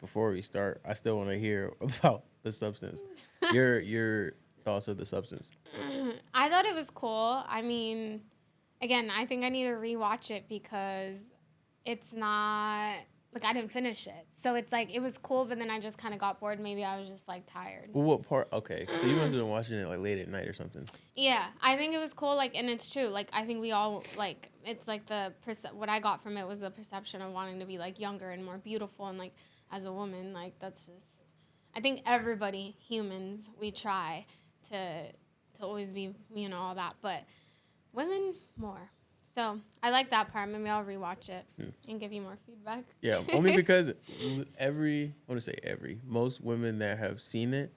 before we start, I still want to hear about the substance. Your thoughts of the substance. I thought it was cool. I mean, again, I think I need to rewatch it because it's not like I didn't finish it. So it's like it was cool, but then I just kind of got bored. Maybe I was just like tired. Well, what part? Okay, so you must have been watching it like late at night or something. Yeah, I think it was cool. Like, and it's true. Like, I think we all like it's like what I got from it was a perception of wanting to be like younger and more beautiful, and like as a woman, like that's just. I think everybody, humans, we try to always be all that, but women more. So I like that part. Maybe I'll rewatch it and give you more feedback. Yeah, only because most women that have seen it,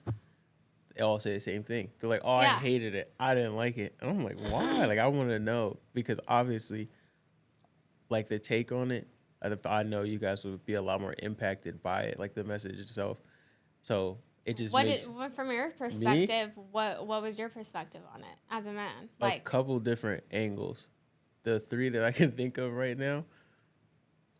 they all say the same thing. They're like, "Oh, I hated it. I didn't like it." And I'm like, "Why?" Like, I want to know because obviously, like the take on it, I know you guys would be a lot more impacted by it, like the message itself. So it just from your perspective, what was your perspective on it as a man? Like a couple different angles. The three that I can think of right now,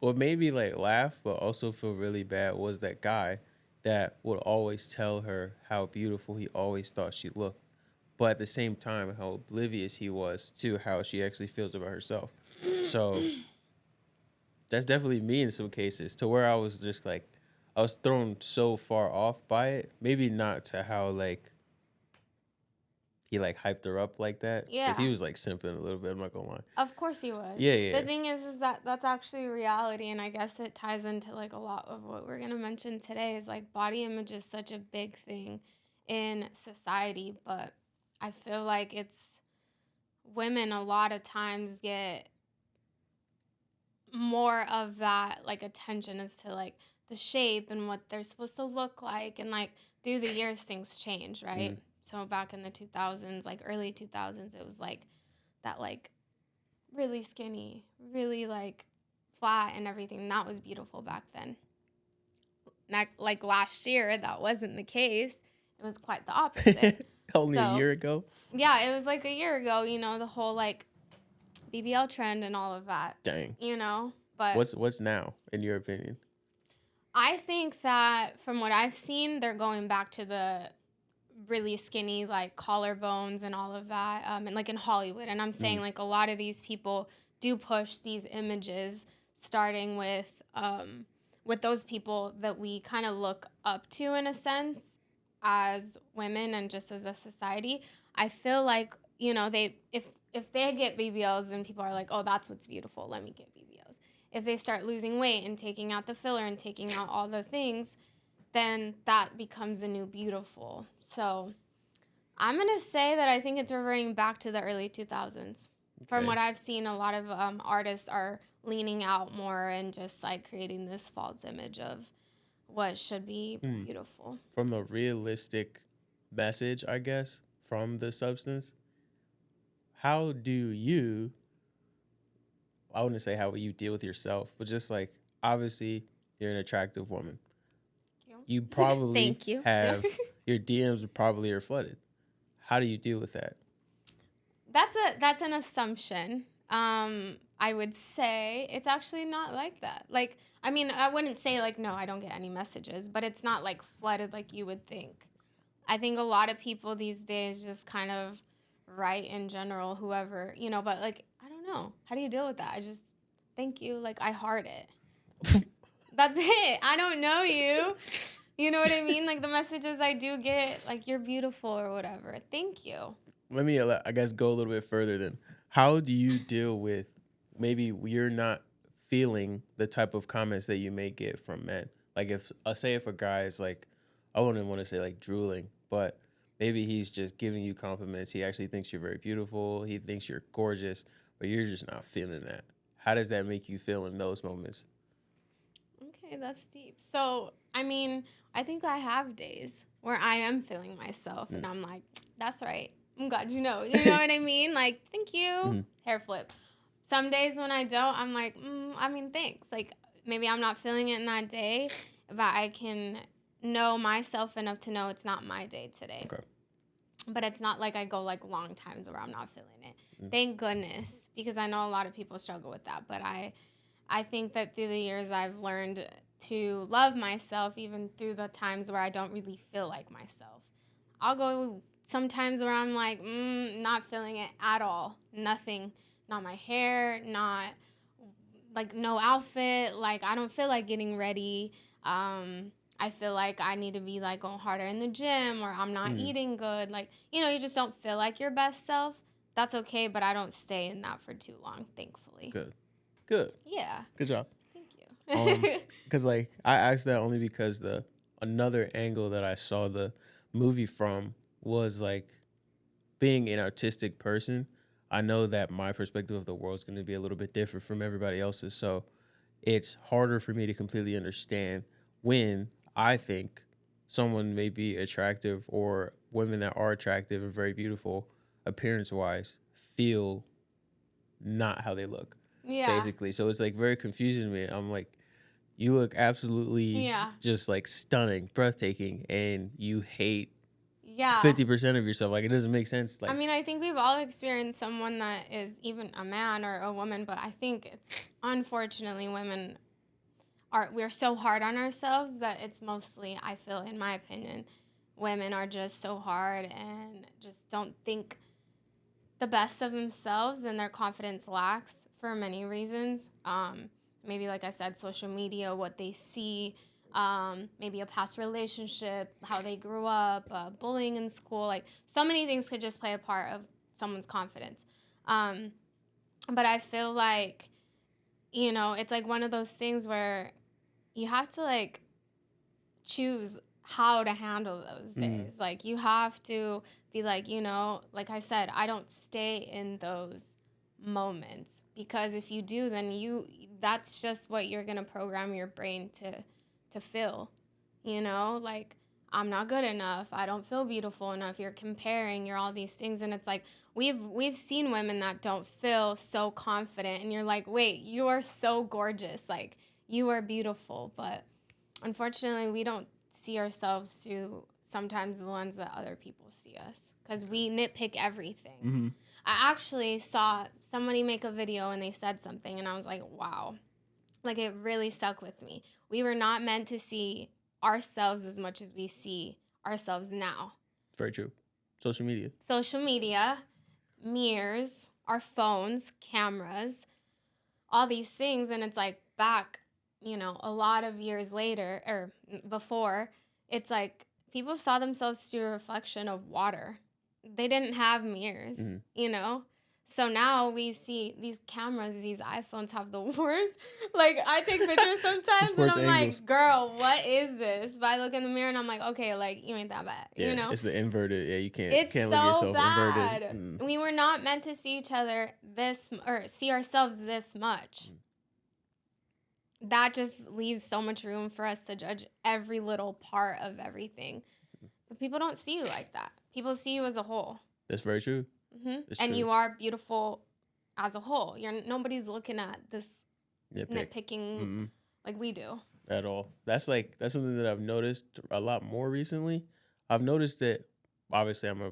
what made me like laugh but also feel really bad was that guy that would always tell her how beautiful he always thought she looked, but at the same time how oblivious he was to how she actually feels about herself. So that's definitely me in some cases, to where I was just like, I was thrown so far off by it. Maybe not to how like he like hyped her up like that. Yeah. Because he was like simping a little bit, I'm not gonna lie. Of course he was. Yeah. The thing is that that's actually reality, and I guess it ties into like a lot of what we're gonna mention today is like body image is such a big thing in society, but I feel like it's women a lot of times get more of that like attention as to like the shape and what they're supposed to look like, and like through the years things change, right? So back in the 2000s, like early 2000s, it was like that like really skinny, really like flat and everything. That was beautiful back then. Like last year, that wasn't the case. It was quite the opposite. Only a year ago? Yeah, it was like a year ago, the whole like BBL trend and all of that. Dang. But what's now, in your opinion? I think that from what I've seen, they're going back to the really skinny like collarbones and all of that, and like in Hollywood. And I'm saying like a lot of these people do push these images, starting with those people that we kind of look up to in a sense as women and just as a society. I feel like they if they get BBLs and people are like, oh, that's what's beautiful, let me get BBLs. If they start losing weight and taking out the filler and taking out all the things, then that becomes a new beautiful. So I'm going to say that I think it's reverting back to the early 2000s. Okay. From what I've seen, a lot of artists are leaning out more and just like creating this false image of what should be beautiful. From the realistic message, I guess, from the substance, how do you, I wouldn't say how you deal with yourself, but just like, obviously, you're an attractive woman. You probably Thank you. have your DMs probably are flooded. How do you deal with that? That's an assumption. I would say it's actually not like that. Like, I mean, I wouldn't say like, no, I don't get any messages, but it's not like flooded like you would think. I think a lot of people these days just kind of write in general, whoever, but like, I don't know. How do you deal with that? I just, thank you. Like, I heart it. That's it. I don't know you. You know what I mean? Like the messages I do get, like you're beautiful or whatever. Thank you. Let me, I guess, go a little bit further then. How do you deal with maybe you're not feeling the type of comments that you may get from men? Like if a guy is like, I wouldn't want to say like drooling, but maybe he's just giving you compliments. He actually thinks you're very beautiful. He thinks you're gorgeous, but you're just not feeling that. How does that make you feel in those moments? Okay, that's deep. So, I mean, I think I have days where I am feeling myself and I'm like, that's right. I'm glad you know. You know what I mean? Like, thank you. Hair flip. Some days when I don't, I'm like, thanks. Like, maybe I'm not feeling it in that day, but I can know myself enough to know it's not my day today. Okay. But it's not like I go like long times where I'm not feeling it. Thank goodness, because I know a lot of people struggle with that. But I think that through the years I've learned to love myself even through the times where I don't really feel like myself. I'll go sometimes where I'm like, not feeling it at all. Nothing. Not my hair, not like no outfit. Like I don't feel like getting ready. I feel like I need to be like going harder in the gym, or I'm not eating good. Like, you know, you just don't feel like your best self. That's okay, but I don't stay in that for too long, thankfully. Good. Yeah. Good job. Thank you. Because like I asked that only because the another angle that I saw the movie from was like being an artistic person. I know that my perspective of the world is going to be a little bit different from everybody else's, so it's harder for me to completely understand when I think someone may be attractive, or women that are attractive and very beautiful appearance wise feel not how they look. Yeah. Basically. So it's like very confusing to me. I'm like, you look absolutely just like stunning, breathtaking, and you hate 50% of yourself. Like, it doesn't make sense. Like, I mean, I think we've all experienced someone that is even a man or a woman, but I think it's unfortunately women we're so hard on ourselves that it's mostly, I feel, in my opinion, women are just so hard and just don't think the best of themselves, and their confidence lacks for many reasons. Maybe, like I said, social media, what they see, maybe a past relationship, how they grew up, bullying in school. Like, so many things could just play a part of someone's confidence. But I feel like, you know, it's like one of those things where you have to like choose how to handle those days. Like, you have to be like, you know, like I said, I don't stay in those moments, because if you do, then that's just what you're going to program your brain to feel, you know, like I'm not good enough, I don't feel beautiful enough, you're comparing, you're all these things. And it's like we've seen women that don't feel so confident, and you're like, wait, you are so gorgeous, like you are beautiful. But unfortunately, we don't see ourselves through sometimes the lens that other people see us, because we nitpick everything. I actually saw somebody make a video and they said something, and I was like, wow, like it really stuck with me. We were not meant to see ourselves as much as we see ourselves now. Very true. Social media, mirrors, our phones, cameras, all these things. And it's like back, you know, a lot of years later or before, it's like people saw themselves through a reflection of water. They didn't have mirrors, you know? So now we see these cameras, these iPhones have the worst. Like, I take pictures sometimes and I'm like, girl, what is this? But I look in the mirror and I'm like, okay, like, you ain't that bad, you know? It's the inverted. Yeah, you can't It's look so at yourself bad. inverted. We were not meant to see each other or see ourselves this much. That just leaves so much room for us to judge every little part of everything. But people don't see you like that. People see you as a whole. That's very true. And true. You are beautiful as a whole. Nobody's looking at this nitpicking like we do. At all. That's something that I've noticed a lot more recently. I've noticed that, obviously, I'm a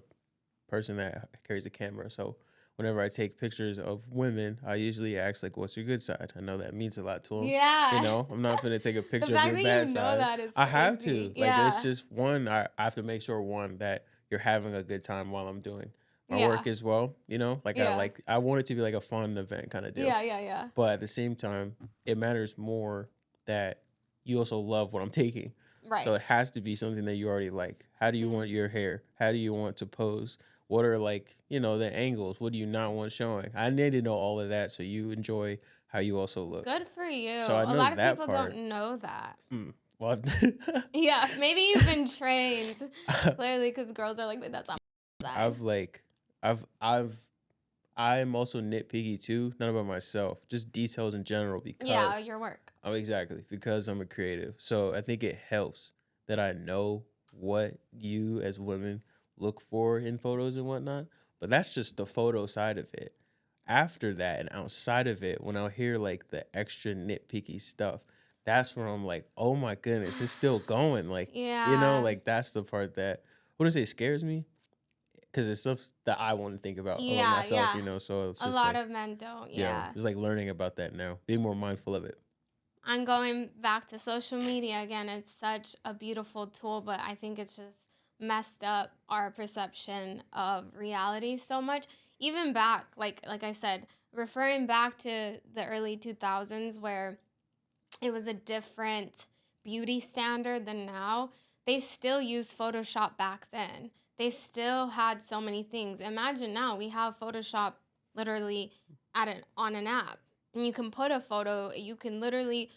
person that carries a camera, so whenever I take pictures of women, I usually ask, like, what's your good side? I know that means a lot to them. Yeah. You know, I'm not going to take a picture of your bad side. That is crazy. I have to. Like, it's just one, I have to make sure, one, that you're having a good time while I'm doing my work as well. You know, like, I want it to be like a fun event kind of deal. Yeah. But at the same time, it matters more that you also love what I'm taking. Right. So it has to be something that you already like. How do you want your hair? How do you want to pose? What are, like, you know, the angles? What do you not want showing? I need to know all of that so you enjoy how you also look. Good for you. So I know a lot of that people part. don't know that. Well, yeah, maybe you've been trained. Clearly, because girls are like, that's not I'm also nitpicky too, not about myself, just details in general, because your work. Oh, exactly, because I'm a creative. So I think it helps that I know what you as women look for in photos and whatnot. But that's just the photo side of it. After that and outside of it, when I hear like the extra nitpicky stuff, that's where I'm like, oh my goodness, it's still going. Like, you know, like that's the part that I wouldn't say scares me, because it's stuff that I want to think about myself, you know. So it's just a lot of men don't. Yeah, just like learning about that now, being more mindful of it. I'm going back to social media again. It's such a beautiful tool, but I think it's just messed up our perception of reality so much. Even back, like I said, referring back to the early 2000s where it was a different beauty standard than now. They still used Photoshop back then. They still had so many things. Imagine now we have Photoshop literally on an app. And you can put a photo, you can literally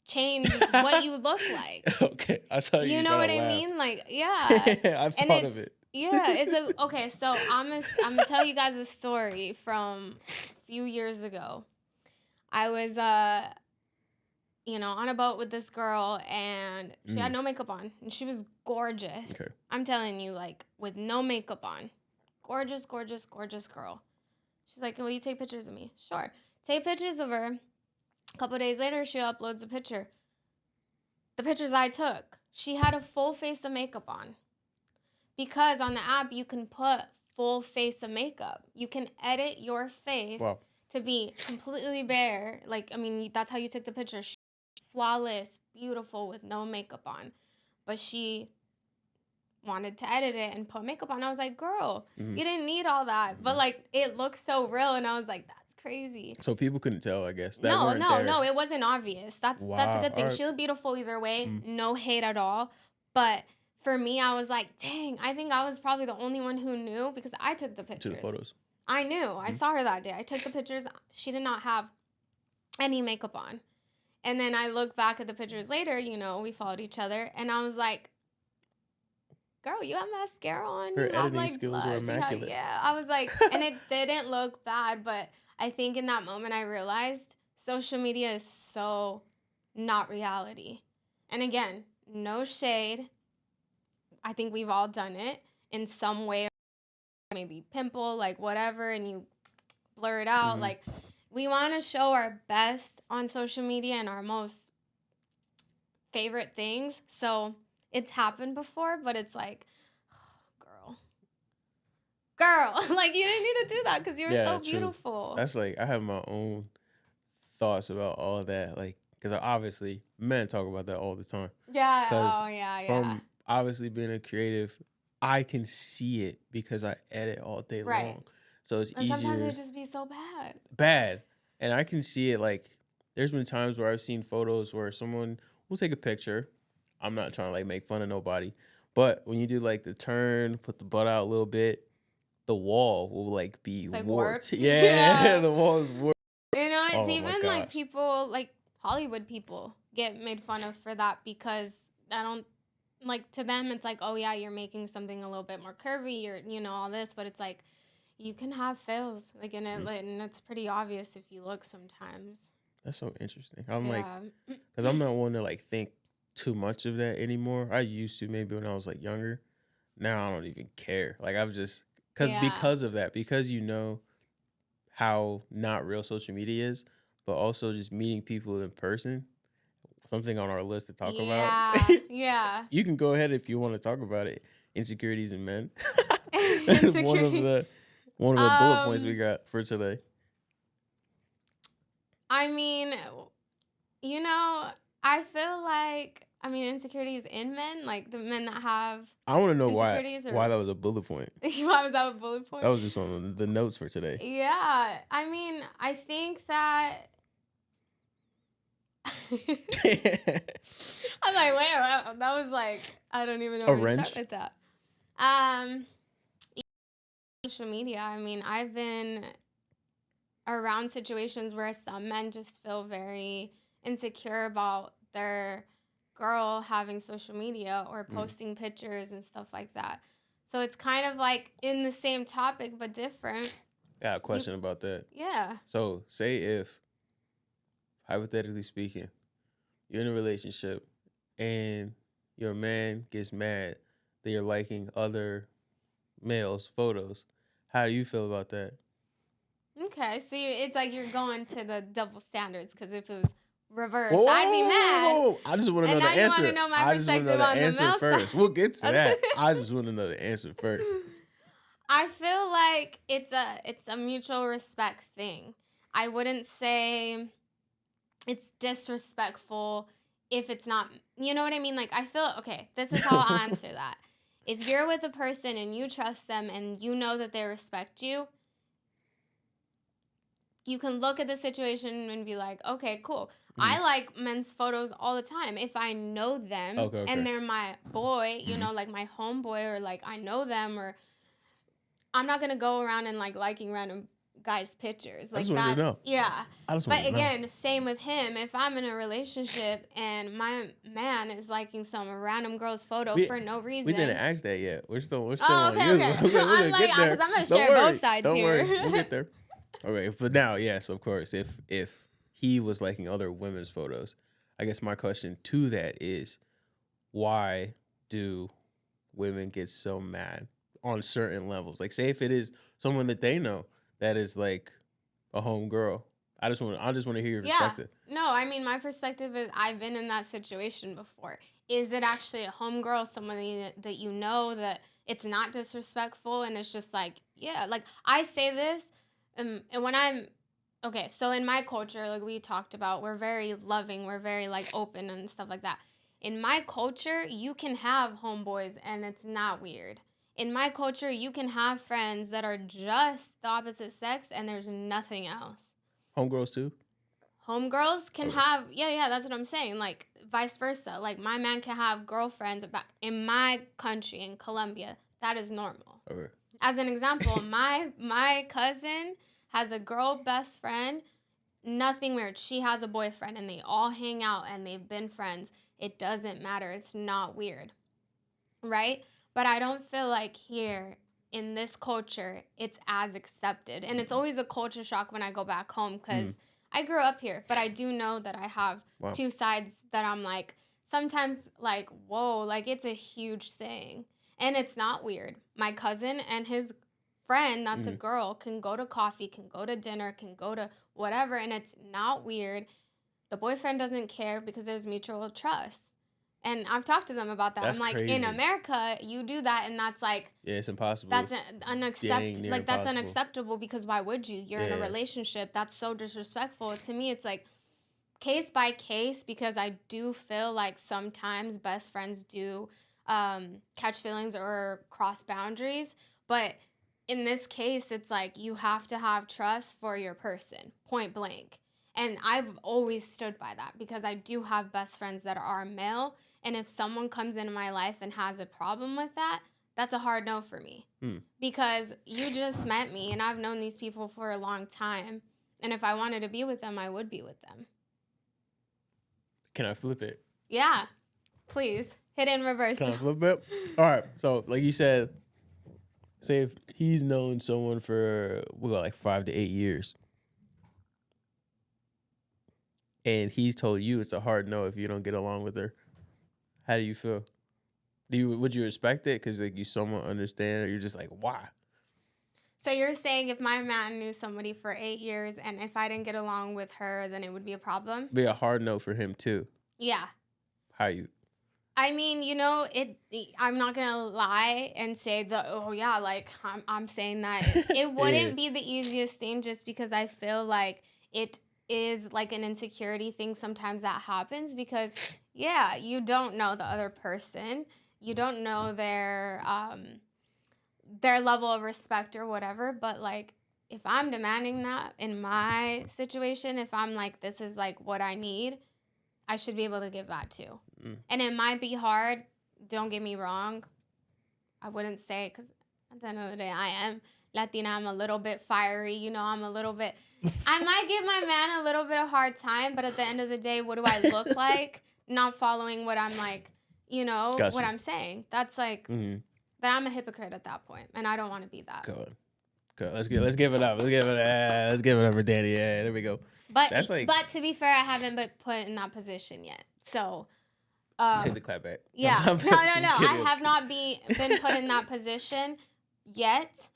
change what you look like. Okay, I saw you. You know what I laugh. mean? Like, yeah. I And thought of it. yeah, okay, so I'm gonna tell you guys a story from a few years ago. I was on a boat with this girl, and she had no makeup on, and she was gorgeous. Okay. I'm telling you, like, with no makeup on. Gorgeous, gorgeous, gorgeous girl. She's like, will you take pictures of me? Sure. Take pictures of her. A couple days later, she uploads a picture. The pictures I took, she had a full face of makeup on. Because on the app, you can put full face of makeup. You can edit your face to be completely bare. Like, I mean, that's how you took the picture. Flawless, beautiful, with no makeup on. But she wanted to edit it and put makeup on. I was like, girl, you didn't need all that. But, like, it looks so real. And I was like, that's crazy. So people couldn't tell, I guess. No, it wasn't obvious. That's a good thing. Right. She looked beautiful either way. No hate at all. But for me, I was like, dang, I think I was probably the only one who knew because I took the pictures. To the photos. I knew. I saw her that day. I took the pictures. She did not have any makeup on. And then I look back at the pictures later, we followed each other. And I was like, girl, you have mascara on. Her you have, editing skills were immaculate. I was like, and it didn't look bad. But I think in that moment I realized social media is so not reality. And again, no shade. I think we've all done it in some way, maybe pimple, like whatever, and you blur it out. Like, we want to show our best on social media and our most favorite things. So it's happened before, but it's like, oh, girl, like, you didn't need to do that because you were so beautiful. That's like, I have my own thoughts about all that, like, because obviously men talk about that all the time. Yeah. From obviously being a creative, I can see it because I edit all day long. So it's easier. Sometimes it just be so bad. And I can see it, like, there's been times where I've seen photos where someone will take a picture. I'm not trying to, like, make fun of nobody. But when you do, like, the turn, put the butt out a little bit, the wall will, like, be warped. Yeah, the wall is warped. It's even, like, people, like, Hollywood people get made fun of for that because like, to them, it's like, oh, yeah, you're making something a little bit more curvy, or, all this. But it's like, you can have fails, like, and it's pretty obvious if you look sometimes. That's so interesting. I'm like, because I'm not one to, like, think too much of that anymore. I used to maybe when I was, like, younger. Now I don't even care. Like, I've just, because of that, because how not real social media is, but also just meeting people in person. Something on our list to talk about. Yeah. You can go ahead if you want to talk about it. Insecurities in men. That's one of the bullet points we got for today. I mean, I feel like, insecurities in men, like the men that have. I want to know why that was a bullet point. Why was that a bullet point? That was just on the notes for today. Yeah. I think that. I'm like, wait, that was like, I don't even know where to start with that. Social media, I've been around situations where some men just feel very insecure about their girl having social media or posting pictures and stuff like that. So it's kind of like in the same topic but different. I got a question about that. Yeah. So say if, hypothetically speaking, you're in a relationship and your man gets mad that you're liking other males' photos. How do you feel about that? Okay, so it's like you're going to the double standards, because if it was reversed, I'd be mad. I just want to know the answer. And now you want to know my perspective on the male first. side. We'll get to that. I just want to know the answer first. I feel like it's a mutual respect thing. I wouldn't say it's disrespectful if it's not, you know what I mean? Like, I feel, okay, this is how I'll answer that. If you're with a person and you trust them and you know that they respect you, you can look at the situation and be like, okay, cool. I like men's photos all the time. If I know them and they're my boy, you know, like my homeboy, or like I know them, or I'm not going to go around and like liking random guys' pictures. Like, I just wanted to know. yeah. I just But wanted to know. again, same with him. If I'm in a relationship and my man is liking some random girl's photo for no reason. We didn't ask that yet. We're still okay, on you. okay. I'm like, because I'm going to share both sides Don't here. worry. We'll get there. Okay, but now, yes, of course, if he was liking other women's photos, I guess my question to that is, why do women get so mad on certain levels? Like, say if it is someone that they know that is like a home girl, I just want to hear your perspective. No, I mean, my perspective is I've been in that situation before. Is it actually a homegirl, somebody that you know, that it's not disrespectful, and it's just like, yeah, like I say this, and when I'm, okay, so in my culture, like we talked about, we're very loving, we're very like open and stuff like that. In my culture, you can have homeboys and it's not weird. In my culture, you can have friends that are just the opposite sex and there's nothing else. Homegirls too? Homegirls can have, yeah, that's what I'm saying. Like, vice versa. Like, my man can have girlfriends in my country, in Colombia. That is normal. Okay. As an example, my cousin has a girl best friend. Nothing weird. She has a boyfriend, and they all hang out, and they've been friends. It doesn't matter. It's not weird. Right? But I don't feel like here in this culture, it's as accepted. And it's always a culture shock when I go back home because I grew up here, but I do know that I have two sides that I'm like, sometimes like, whoa, like it's a huge thing. And it's not weird. My cousin and his friend, that's a girl, can go to coffee, can go to dinner, can go to whatever, and it's not weird. The boyfriend doesn't care because there's mutual trust. And I've talked to them about that. That's I'm like, crazy. In America, you do that, and that's like, yeah, it's impossible. That's that's unacceptable because why would you? You're in a relationship. That's so disrespectful. To me, it's like case by case, because I do feel like sometimes best friends do catch feelings or cross boundaries. But in this case, it's like you have to have trust for your person, point blank. And I've always stood by that because I do have best friends that are male. And if someone comes into my life and has a problem with that, that's a hard no for me. Because you just met me and I've known these people for a long time. And if I wanted to be with them, I would be with them. Can I flip it? Yeah, please. Hit it in reverse. Can I flip it? All right. So, like you said, say if he's known someone for, like 5 to 8 years. And he's told you it's a hard no if you don't get along with her. How do you feel? Would you respect it because like you somewhat understand, or you're just like, why? So you're saying if my man knew somebody for 8 years and if I didn't get along with her, then it would be a problem? Be a hard no for him too. Yeah. How you? I mean, you know, I'm not gonna lie and say like I'm saying that it wouldn't be the easiest thing, just because I feel like it is like an insecurity thing sometimes that happens because you don't know the other person, you don't know their level of respect or whatever, but like if I'm demanding that in my situation, if I'm like, this is like what I need, I should be able to give that too. And it might be hard, don't get me wrong. I wouldn't say, because at the end of the day, I am Latina, I'm a little bit fiery, you know, I'm a little bit, I might give my man a little bit of hard time, but at the end of the day, what do I look like? Not following what I'm like, you know, Gotcha. What I'm saying. That's like, that I'm a hypocrite at that point, and I don't want to be that. Good. Let's give it up. Let's give it up for Danny. Yeah, there we go. But but to be fair, I haven't been put in that position yet. So take the clap back. Yeah. No. I have not been put in that position yet.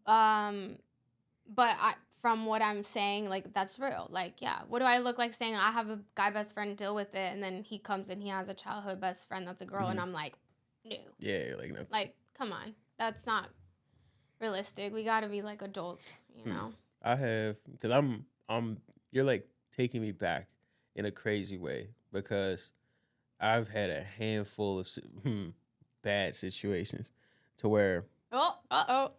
But from what I'm saying, like, that's real. Like, yeah, what do I look like saying I have a guy best friend, deal with it, and then he comes and he has a childhood best friend that's a girl, and I'm like, no. Yeah, you're like, no. Like, come on. That's not realistic. We got to be like adults, you know? I have, because you're like taking me back in a crazy way because I've had a handful of bad situations to where Oh, uh-oh.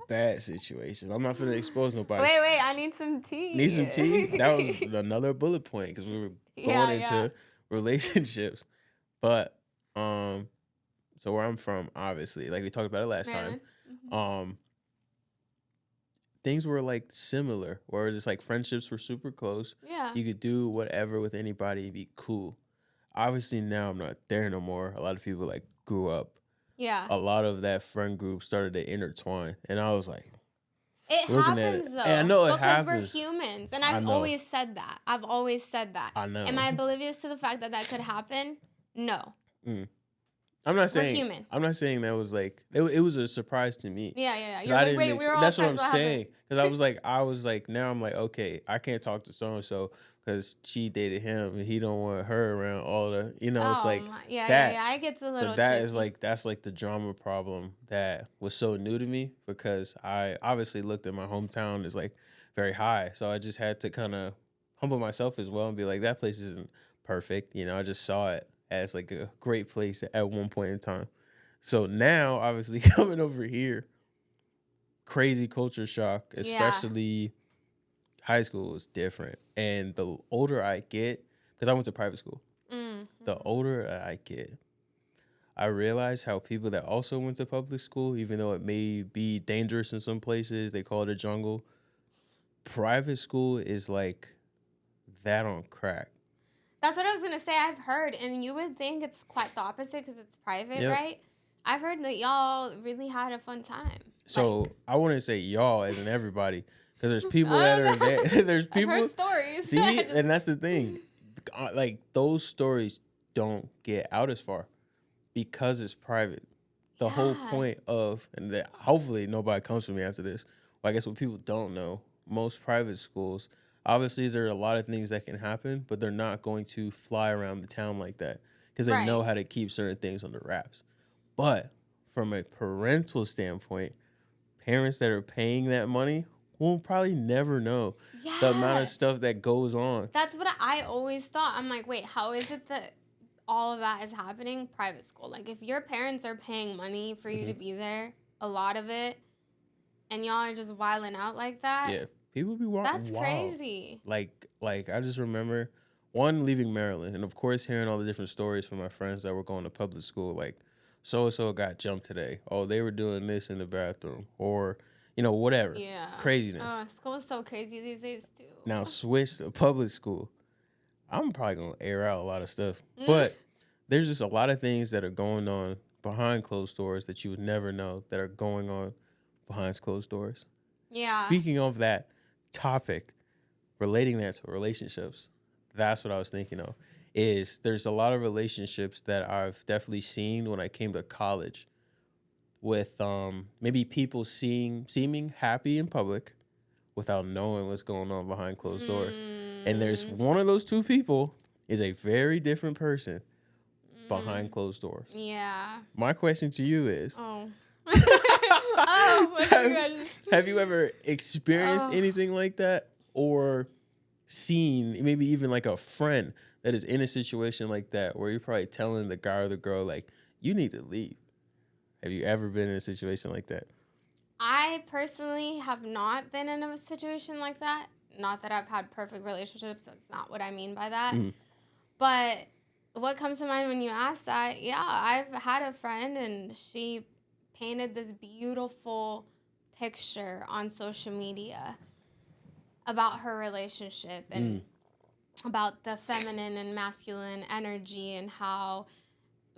bad situations. I'm not gonna expose nobody. Wait, I need some tea. Need some tea? That was another bullet point because we were going into relationships. But so where I'm from, obviously, like we talked about it last time, things were like similar, where just like friendships were super close. Yeah. You could do whatever with anybody and be cool. Obviously now I'm not there no more. A lot of people like grew up. Yeah. A lot of that friend group started to intertwine, and I was like, it happens though. And I know it because happens. We're humans, and I've always said that. I know. Am I oblivious to the fact that that could happen? No. I'm not saying. We're human. I'm not saying that was like it was a surprise to me. Yeah. You're like, wait, we're all that's what friends. I'm saying. Because I was like, now I'm like, okay, I can't talk to so and so because she dated him and he don't want her around all the, it's like yeah. It gets a little. So that tricky. is like that's like the drama problem that was so new to me because I obviously looked at my hometown as like very high, so I just had to kind of humble myself as well and be like, that place isn't perfect. I just saw it as like a great place at one point in time. So now, obviously, coming over here, crazy culture shock, especially high school is different. And the older I get, because I went to private school, the older I get, I realize how people that also went to public school, even though it may be dangerous in some places, they call it a jungle, private school is like that on crack. That's what I was going to say. I've heard, and you would think it's quite the opposite because it's private, right? I've heard that y'all really had a fun time. So I wouldn't say y'all as in everybody because there's people that are there. There's people. I've heard stories. See, and that's the thing. Like those stories don't get out as far because it's private. The whole point of, and that hopefully nobody comes for me after this. Well, I guess what people don't know, most private schools, obviously, there are a lot of things that can happen, but they're not going to fly around the town like that because they know how to keep certain things under wraps. But from a parental standpoint, parents that are paying that money will probably never know the amount of stuff that goes on. That's what I always thought. I'm like, wait, how is it that all of that is happening? Private school. Like, if your parents are paying money for you to be there, a lot of it, and y'all are just wilding out like that. Yeah. People be wild. That's crazy. Like I just remember leaving Maryland, and of course hearing all the different stories from my friends that were going to public school. Like, so and so got jumped today. Oh, they were doing this in the bathroom, or whatever. Yeah. Craziness. Oh, school is so crazy these days too. Now switch to public school. I'm probably gonna air out a lot of stuff, but there's just a lot of things that are going on behind closed doors that you would never know that are going on behind closed doors. Yeah. Speaking of that topic, relating that to relationships, that's what I was thinking of. Is there's a lot of relationships that I've definitely seen when I came to college with maybe people seeming happy in public without knowing what's going on behind closed doors. And there's one of those two people is a very different person behind closed doors. Yeah. My question to you is, have you ever experienced anything like that, or seen maybe even like a friend that is in a situation like that where you're probably telling the guy or the girl like, you need to leave? Have you ever been in a situation like that? I personally have not been in a situation like that. Not that I've had perfect relationships. That's not what I mean by that. But what comes to mind when you ask that, I've had a friend and she painted this beautiful picture on social media about her relationship and about the feminine and masculine energy and how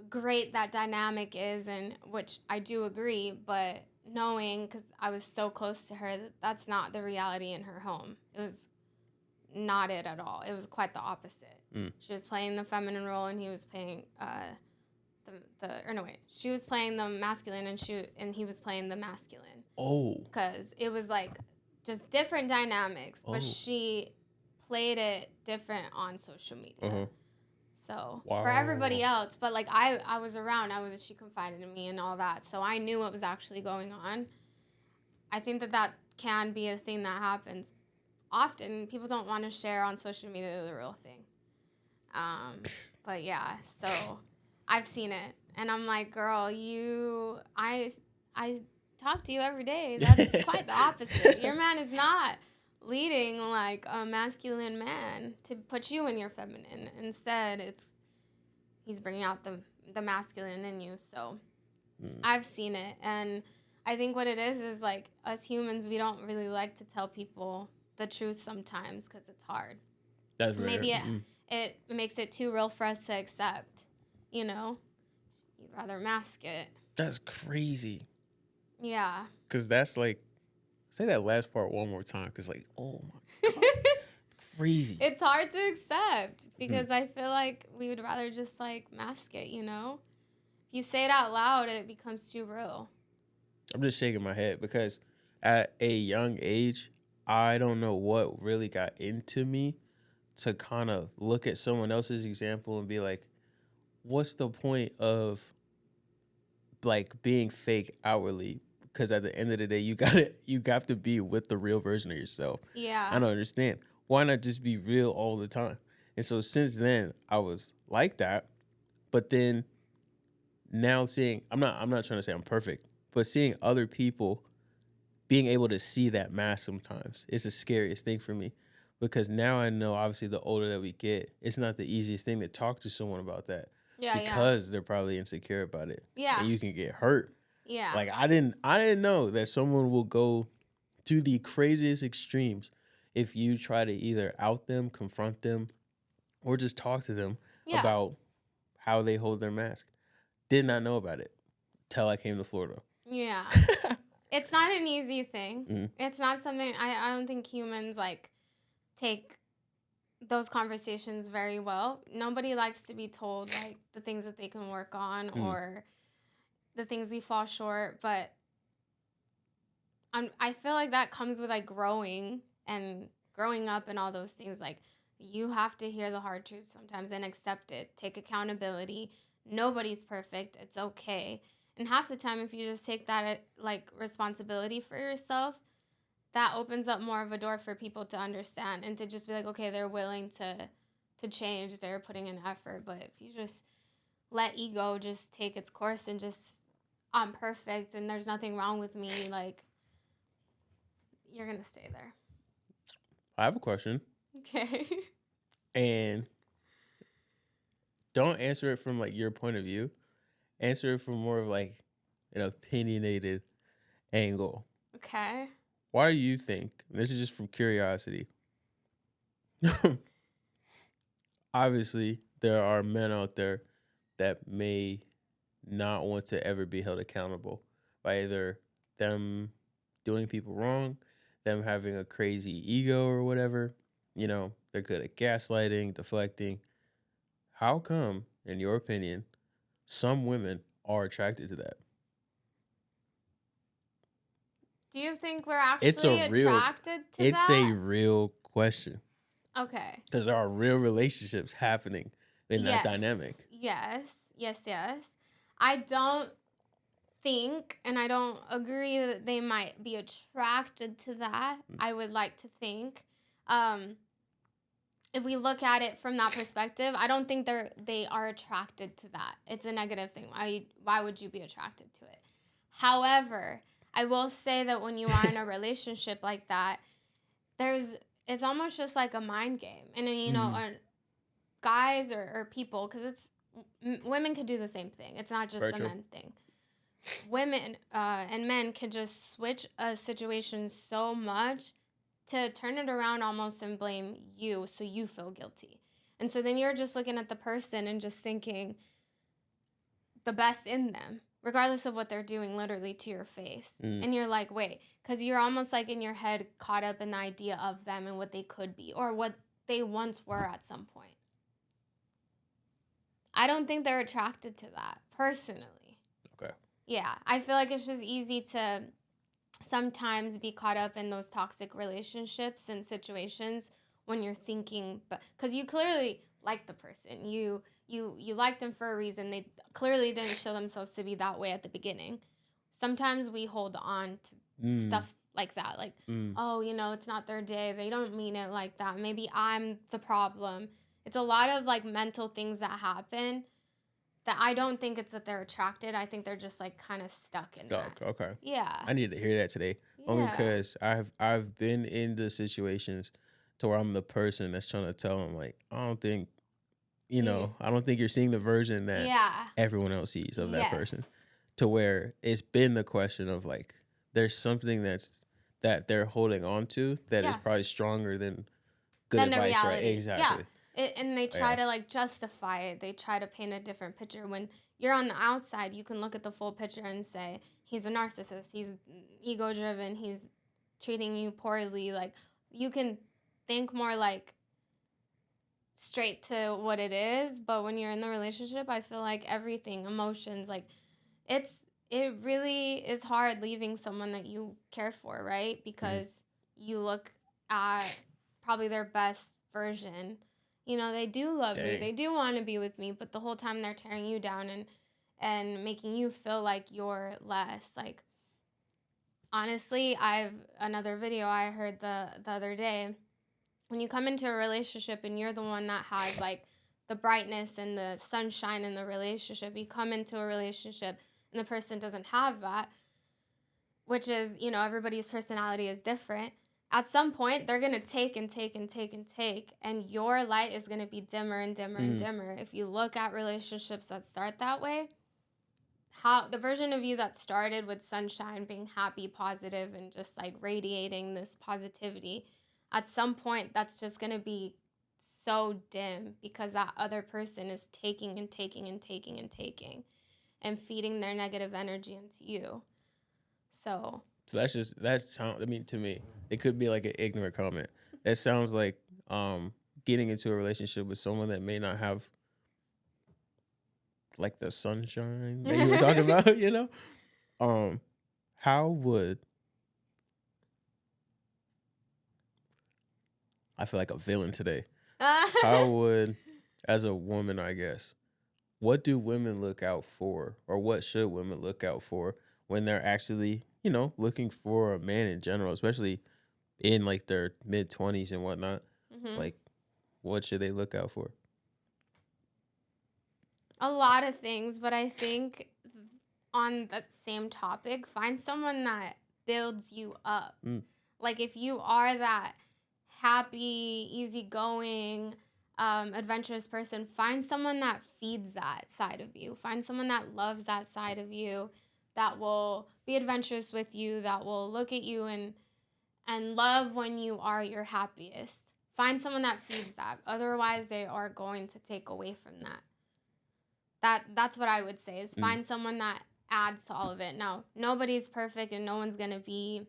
great that dynamic is, and which I do agree, but knowing, because I was so close to her, that that's not the reality in her home. It was not it at all. It was quite the opposite. She was playing the feminine role and he was playing she was playing the masculine and he was playing the masculine. Oh. Because it was like just different dynamics, but she played it different on social media. So for everybody else, but like I was around, she confided in me and all that, so I knew what was actually going on. I think that can be a thing that happens often people don't want to share on social media the real thing. But yeah, so I've seen it, and I'm like, girl, I talk to you every day. That's quite the opposite. Your man is not leading like a masculine man to put you in your feminine. Instead, he's bringing out the masculine in you. So I've seen it, and I think what it is like us humans, we don't really like to tell people the truth sometimes because it's hard. That's rare. Maybe it makes it too real for us to accept. You know, you'd rather mask it. That's crazy. Yeah. Because that's like, say that last part one more time. Because like, oh my God. Crazy. It's hard to accept because I feel like we would rather just like mask it, you know? If you say it out loud, it becomes too real. I'm just shaking my head because at a young age, I don't know what really got into me to kind of look at someone else's example and be like, what's the point of like being fake outwardly? Because at the end of the day, you got to be with the real version of yourself. Yeah. I don't understand. Why not just be real all the time? And so since then, I was like that. But then now seeing, I'm not trying to say I'm perfect, but seeing other people being able to see that mask sometimes is the scariest thing for me. Because now I know, obviously, the older that we get, it's not the easiest thing to talk to someone about that. Yeah, because they're probably insecure about it. Yeah. And you can get hurt. Yeah. Like I didn't know that someone will go to the craziest extremes if you try to either out them, confront them, or just talk to them about how they hold their mask. Did not know about it till I came to Florida. Yeah. It's not an easy thing. It's not something I don't think humans like take those conversations very well. Nobody likes to be told like the things that they can work on or the things we fall short, but I feel like that comes with like growing up and all those things. Like you have to hear the hard truth sometimes and accept it. Take accountability. Nobody's perfect. It's okay. And half the time, if you just take that like responsibility for yourself, that opens up more of a door for people to understand and to just be like, okay, they're willing to change. They're putting in effort. But if you just let ego just take its course and just, I'm perfect and there's nothing wrong with me, like, you're going to stay there. I have a question. Okay. And don't answer it from like your point of view. Answer it from more of like an opinionated angle. Okay. Why do you think, this is just from curiosity, obviously there are men out there that may not want to ever be held accountable by either them doing people wrong, them having a crazy ego or whatever. You know, they're good at gaslighting, deflecting. How come, in your opinion, some women are attracted to that? Do you think we're actually attracted to that? It's a real question. Okay. Because there are real relationships happening in that dynamic. Yes. I don't think, and I don't agree that they might be attracted to that. I would like to think. If we look at it from that perspective, I don't think they are attracted to that. It's a negative thing. Why would you be attracted to it? However, I will say that when you are in a relationship like that, it's almost just like a mind game. And then, you know, guys or people, because women could do the same thing. It's not just a men thing. Women and men can just switch a situation so much to turn it around almost and blame you so you feel guilty. And so then you're just looking at the person and just thinking the best in them, regardless of what they're doing literally to your face. And you're like, wait, because you're almost like in your head caught up in the idea of them and what they could be or what they once were at some point. I don't think they're attracted to that, personally. Okay. Yeah, I feel like it's just easy to sometimes be caught up in those toxic relationships and situations when you're thinking, because you clearly like the person. You like them for a reason. They clearly didn't show themselves to be that way at the beginning. Sometimes we hold on to stuff like that. Like, oh, it's not their day. They don't mean it like that. Maybe I'm the problem. It's a lot of like mental things that happen that I don't think it's that they're attracted. I think they're just like kind of stuck in that. Okay. Yeah. I need to hear that today. Only because I've been in the situations to where I'm the person that's trying to tell them, like, I don't think, I don't think you're seeing the version that everyone else sees of that person. To where it's been the question of like, there's something that they're holding on to that is probably stronger than good advice, right? Exactly. Yeah. And they try to like justify it. They try to paint a different picture. When you're on the outside, you can look at the full picture and say, he's a narcissist. He's ego driven. He's treating you poorly. Like, you can think more like straight to what it is. But when you're in the relationship, I feel like everything, emotions, like it really is hard leaving someone that you care for, right? Because you look at probably their best version. They do love me. They do want to be with me, but the whole time they're tearing you down and making you feel like you're less. Like, honestly, another video I heard the other day. When you come into a relationship and you're the one that has like the brightness and the sunshine in the relationship, you come into a relationship and the person doesn't have that, which is, everybody's personality is different. At some point, they're going to take and take and take and take, and your light is going to be dimmer and dimmer and dimmer. If you look at relationships that start that way, how the version of you that started with sunshine, being happy, positive, and just like radiating this positivity, at some point, that's just going to be so dim because that other person is taking and taking and taking and taking and feeding their negative energy into you. So to me, it could be like an ignorant comment. That sounds like getting into a relationship with someone that may not have like the sunshine that you were talking about, how would I feel like a villain today. How would, as a woman, I guess, what do women look out for, or what should women look out for when they're actually, looking for a man in general, especially in like their mid-20s and whatnot? Like, what should they look out for? A lot of things, but I think on that same topic, find someone that builds you up. Like, if you are that happy, easygoing, adventurous person, find someone that feeds that side of you. Find someone that loves that side of you, that will be adventurous with you, that will look at you and love when you are your happiest. Find someone that feeds that. Otherwise, they are going to take away from that. That's what I would say, is find someone that adds to all of it. Now, nobody's perfect and no one's going to be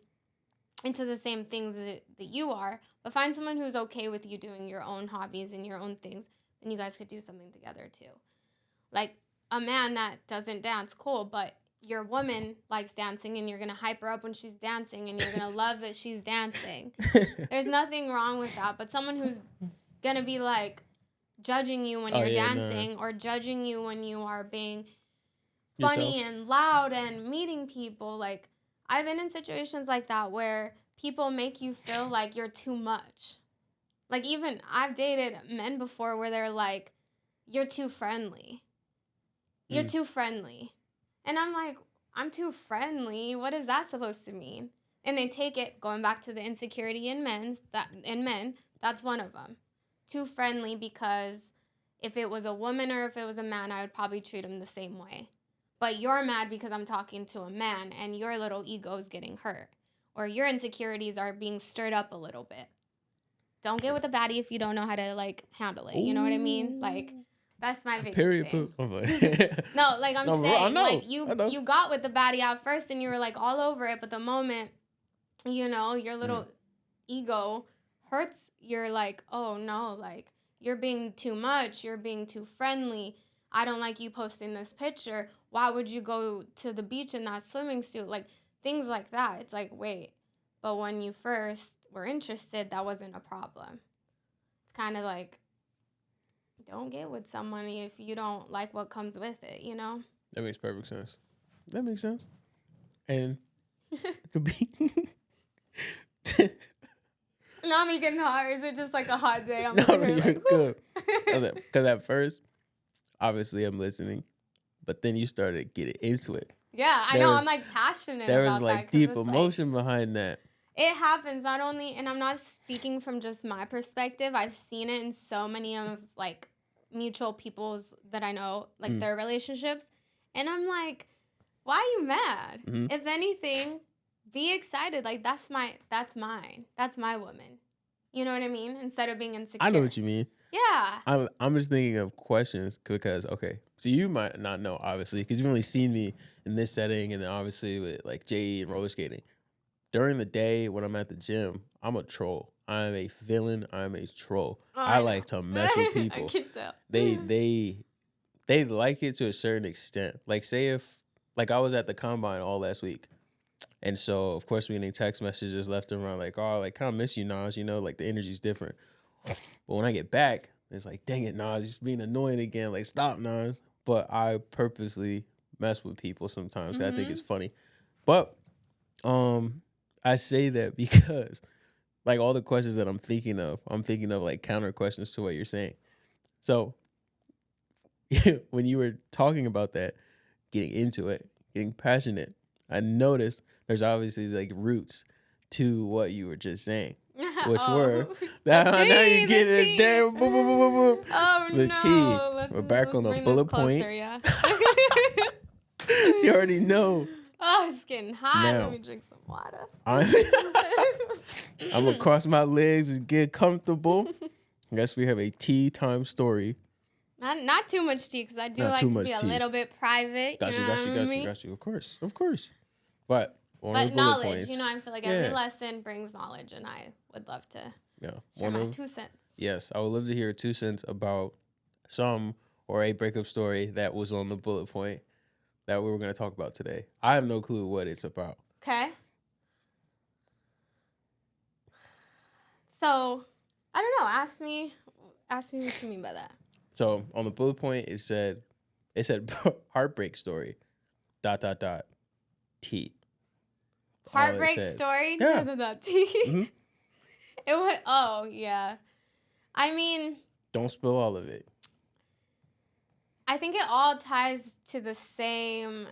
into the same things that you are, but find someone who's okay with you doing your own hobbies and your own things, and you guys could do something together too. Like, a man that doesn't dance, cool, but your woman likes dancing and you're going to hype her up when she's dancing and you're going to love that she's dancing. There's nothing wrong with that, but someone who's going to be like judging you when you're dancing or judging you when you are being funny and loud and meeting people, like, I've been in situations like that where people make you feel like you're too much. Like, even I've dated men before where they're like, you're too friendly. You're too friendly. And I'm like, I'm too friendly? What is that supposed to mean? And they take it, going back to the insecurity in men, that's one of them. Too friendly, because if it was a woman or if it was a man, I would probably treat him the same way. But you're mad because I'm talking to a man and your little ego is getting hurt, or your insecurities are being stirred up a little bit. Don't get with a baddie if you don't know how to like handle it. You know what I mean? Like, that's my biggest thing. No, like I'm saying, like you got with the baddie at first and you were like all over it, but the moment, your little ego hurts, you're like, oh no, like, you're being too much, you're being too friendly. I don't like you posting this picture. Why would you go to the beach in that swimming suit? Like, things like that. It's like, wait, but when you first were interested, that wasn't a problem. It's kind of like, don't get with someone if you don't like what comes with it, That makes perfect sense. That makes sense. And it could be Not me getting hot. Or is it just like a hot day? I'm No, over here you're like, good. Because at first, obviously, I'm listening, but then you started getting into it. yeah, I know. I'm like passionate There was about that like because deep it's like emotion behind that. it happens not only, and I'm not speaking from just my perspective. I've seen it in so many of like mutual people's that I know, like their relationships, and I'm like, why are you mad? Mhm. If anything, be excited. Like that's mine. That's my woman. You know what I mean? Instead of being insecure. I know what you mean. Yeah. I'm just thinking of questions because okay, so you might not know obviously because you've only seen me in this setting and then obviously with like JE and roller skating. During the day when I'm at the gym, I'm a troll. I'm a villain. I'm a troll. Oh, I I know. like to mess with people. I can tell. They like it to a certain extent. Like say if like I was at the combine all last week. And so of course we getting text messages left and right like, oh, like kind of miss you, Nas, you know, like the energy's different. But when I get back, it's like, dang it, Nas, just being annoying again. Like, stop, Nas. But I purposely mess with people sometimes. 'Cause I think it's funny. But I say that because like all the questions that I'm thinking of like counter questions to what you're saying. So when you were talking about that, getting into it, getting passionate, I noticed there's obviously like roots to what you were just saying, which were now you get it there. Boom, boom, boom, boom, boom. Oh The no! We're back on the bring bullet this closer, point. yeah. You already know. Oh, it's getting hot. Now, Let me drink some water. I'm gonna cross my legs and get comfortable. I guess we have a tea time story. Not too much tea, because I do Not like too to much be a tea. little bit private. Got you. Of course. But knowledge, I feel like every Yeah. lesson brings knowledge, and I would love to Yeah, share my 2 cents. Yes, I would love to hear 2 cents about some or a breakup story that was on the bullet point that we were going to talk about today. I have no clue what it's about. Okay. So, I don't know. Ask me what you mean by that. So on the bullet point, it said heartbreak story. ... T. Heartbreak story. Yeah. Tea. Mm-hmm. It was. Oh yeah. I mean, Don't spill all of it. I think it all ties to the same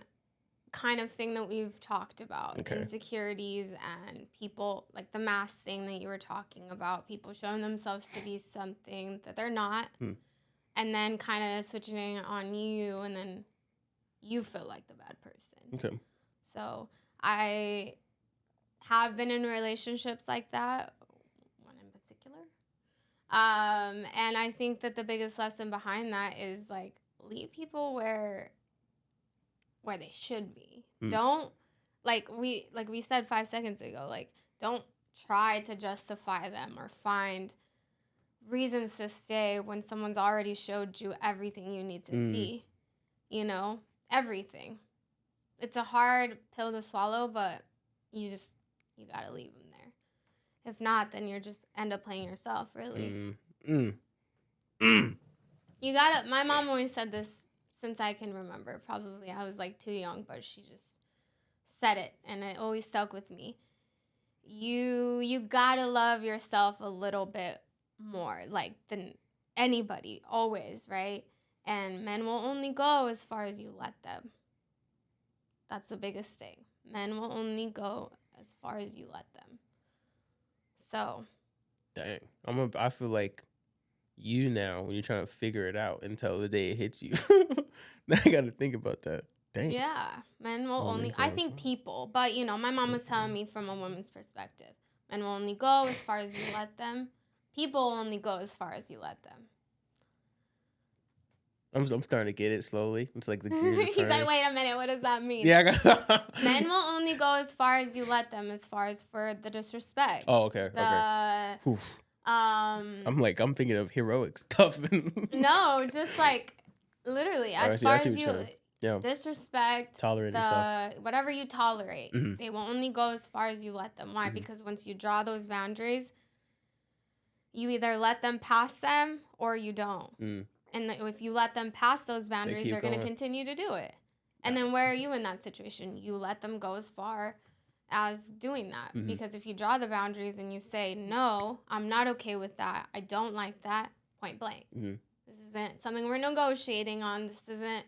kind of thing that we've talked about. Okay. Insecurities and people, like the mask thing that you were talking about, people showing themselves to be something that they're not. And then kind of switching it on you, and then you feel like the bad person. Okay. So I have been in relationships like that, one in particular. And I think that the biggest lesson behind that is like leave people where they should be. Don't like we said 5 seconds ago, like don't try to justify them or find reasons to stay when someone's already showed you everything you need to see. Everything. It's a hard pill to swallow, but you gotta leave them there. If not, then you're just end up playing yourself, really. You gotta, my mom always said this since I can remember. Probably I was like too young, but she just said it, and it always stuck with me. You gotta love yourself a little bit more, like, than anybody, always, right? And men will only go as far as you let them. That's the biggest thing. Men will only go as far as you let them. So. Dang. I feel like you now, when you're trying to figure it out until the day it hits you. Now I got to think about that. Dang. Yeah. Men will only, I think people, but my mom was telling me from a woman's perspective. Men will only go as far as you let them. People will only go as far as you let them. I'm starting to get it slowly. It's like the gears are He's turning. like, wait a minute, what does that mean? Yeah, I got Men will only go as far as you let them, as far as for the disrespect. Oh, okay. Okay. I'm thinking of heroic stuff. No, just like literally as far as you disrespect, tolerating stuff, whatever you tolerate, they will only go as far as you let them. Why? Because once you draw those boundaries, you either let them pass them or you don't. And if you let them pass those boundaries, they're going to continue to do it. And then where are you in that situation? You let them go as far as doing that. Because if you draw the boundaries and you say, no, I'm not okay with that, I don't like that, point blank. This isn't something we're negotiating on. This isn't,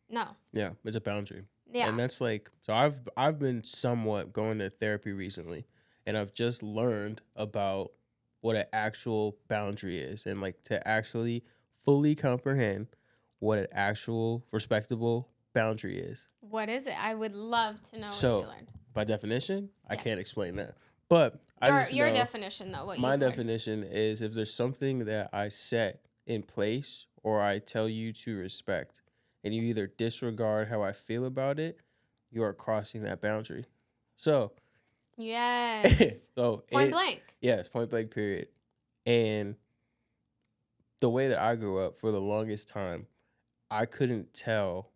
no. Yeah, it's a boundary. Yeah. And that's like, so I've been somewhat going to therapy recently, and I've just learned about what an actual boundary is, and like to actually fully comprehend what an actual respectable boundary is. What is it? I would love to know what you learned. By definition, I Yes. can't explain that. But I just Your know definition, though, what my you definition is if there's something that I set in place or I tell you to respect, and you either disregard how I feel about it, you are crossing that boundary. So, Yes. Point blank. Yes, point blank, period. And the way that I grew up for the longest time, I couldn't tell,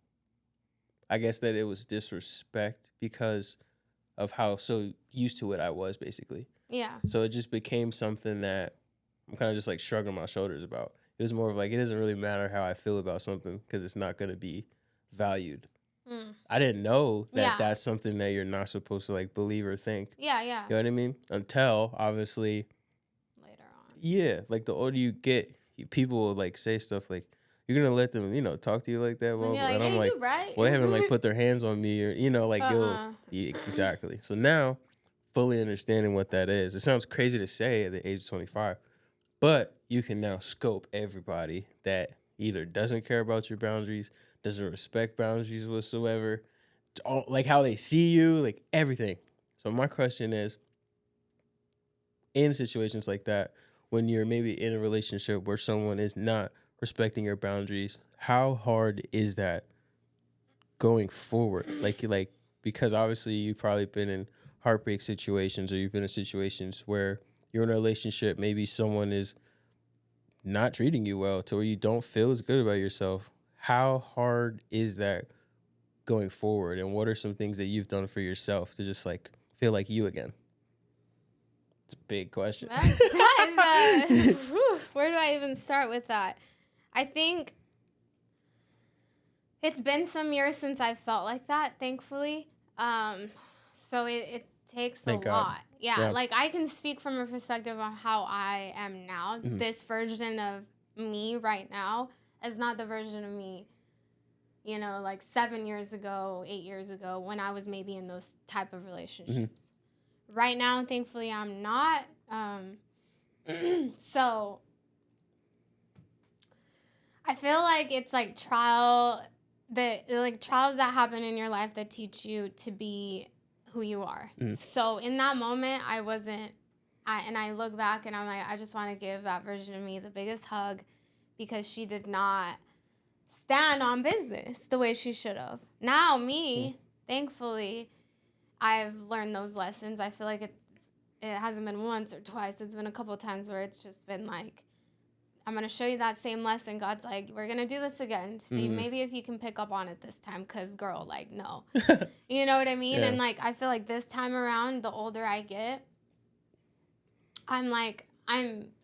I guess, that it was disrespect because of how so used to it I was, basically. Yeah. So it just became something that I'm kind of just like shrugging my shoulders about. It was more of like, it doesn't really matter how I feel about something because it's not going to be valued. I didn't know that that's something that you're not supposed to like believe or think. Yeah. You know what I mean? Until obviously later on. Yeah, like the older you get, people will like say stuff like, "You're gonna let them, talk to you like that?" Well, Like, and I'm hey, like, you right? "Well, they haven't like put their hands on me, or like exactly." So now, fully understanding what that is, it sounds crazy to say at the age of 25, but you can now scope everybody that either doesn't care about your boundaries, doesn't respect boundaries whatsoever, like how they see you, like everything. So my question is, in situations like that, when you're maybe in a relationship where someone is not respecting your boundaries, how hard is that going forward? Like because obviously you've probably been in heartbreak situations, or you've been in situations where you're in a relationship, maybe someone is not treating you well to where you don't feel as good about yourself. How hard is that going forward? And what are some things that you've done for yourself to just like feel like you again? It's a big question. That is where do I even start with that? I think it's been some years since I felt like that, thankfully. So it takes Thank a God. lot. Yeah, like I can speak from a perspective of how I am now. This version of me right now is not the version of me, like 7 years ago, 8 years ago, when I was maybe in those type of relationships. Right now, thankfully, I'm not. So I feel like it's like trials that happen in your life that teach you to be who you are. So in that moment, I wasn't, and I look back and I'm like, I just want to give that version of me the biggest hug, because she did not stand on business the way she should have. Now me, thankfully, I've learned those lessons. I feel like it hasn't been once or twice. It's been a couple of times where it's just been like, I'm going to show you that same lesson. God's like, we're going to do this again. See, maybe if you can pick up on it this time, because girl, like, no. You know what I mean? Yeah. And like, I feel like this time around, the older I get, I'm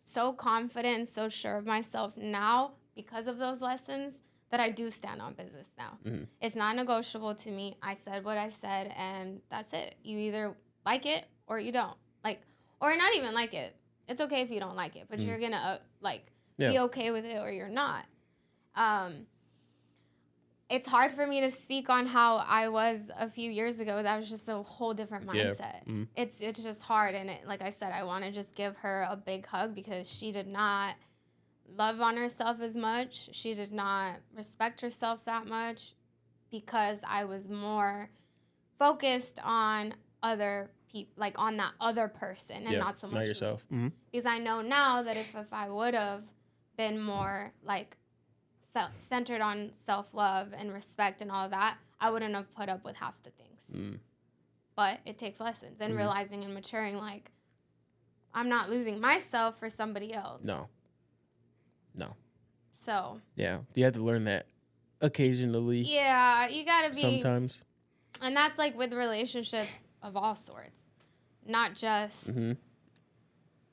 so confident and so sure of myself now because of those lessons that I do stand on business now. It's not negotiable to me. I said what I said, and that's it. You either like it or you don't. Like, or not even like it. It's okay if you don't like it, but you're going to be okay with it or you're not. It's hard for me to speak on how I was a few years ago. That was just a whole different mindset. Yeah. It's just hard. And like I said, I want to just give her a big hug, because she did not love on herself as much. She did not respect herself that much, because I was more focused on other people, like on that other person, and not so much not yourself. Because I know now that if I would have been more like centered on self-love and respect and all that, I wouldn't have put up with half the things. But it takes lessons and realizing and maturing, like, I'm not losing myself for somebody else. No. So. Yeah. You have to learn that occasionally. Yeah, you gotta be. Sometimes. And that's like with relationships of all sorts. Not just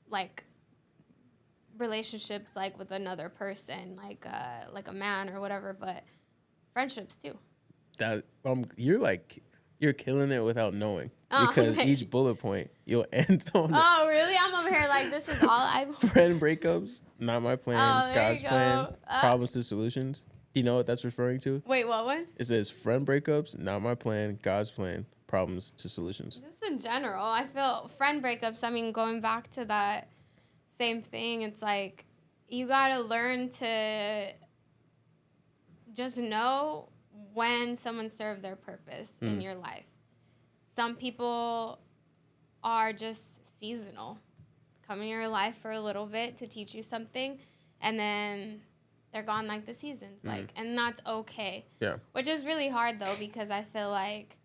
like relationships like with another person, like a man or whatever, but friendships too. That you're killing it without knowing. because okay. each bullet point you'll end on Oh, really? I'm over here like, this is all I... friend breakups, not my plan, Oh, there God's you plan, go. problems to solutions. Do you know what that's referring to? Wait, what one? It says friend breakups, not my plan, God's plan, problems to solutions. Just in general, I feel friend breakups, I mean, going back to that same thing, it's like, you gotta learn to just know when someone served their purpose in your life. Some people are just seasonal, come in your life for a little bit to teach you something, and then they're gone like the seasons, like, and that's okay. Yeah. Which is really hard though, because I feel like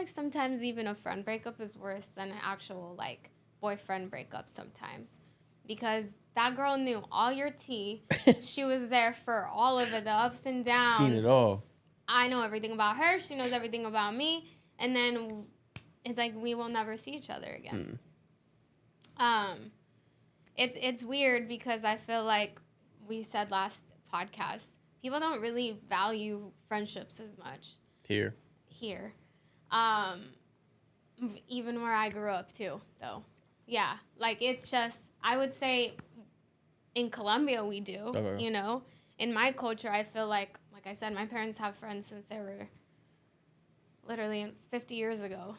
sometimes even a friend breakup is worse than an actual like boyfriend breakup sometimes, because that girl knew all your tea. She was there for all of it, the ups and downs. Seen it all. I know everything about her. She knows everything about me. And then it's like we will never see each other again. It's weird because I feel like we said last podcast, people don't really value friendships as much Here. Even where I grew up too, though. Yeah, like it's just, I would say in Colombia we do, Okay. you know. In my culture, I feel like I said, my parents have friends since they were literally 50 years ago.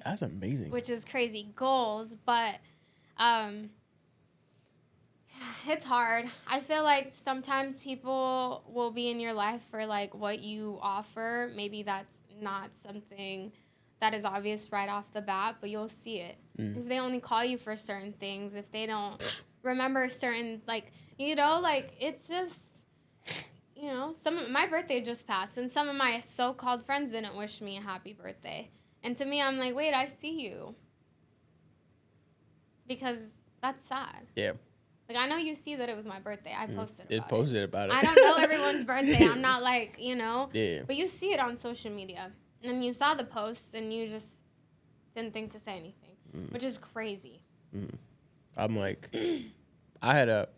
That's amazing. Which is crazy goals, but it's hard. I feel like sometimes people will be in your life for like what you offer. Maybe that's not something that is obvious right off the bat, but you'll see it. If they only call you for certain things, if they don't remember certain, like, you know, like, it's just, you know, my birthday just passed, and some of my so-called friends didn't wish me a happy birthday. And to me, I'm like, wait, I see you. Because that's sad. Yeah. Like, I know you see that it was my birthday. I posted about it. It posted about it. I don't know everyone's birthday. I'm not like, you know. Yeah. But you see it on social media. And you saw the posts, and you just didn't think to say anything, which is crazy. I'm like, not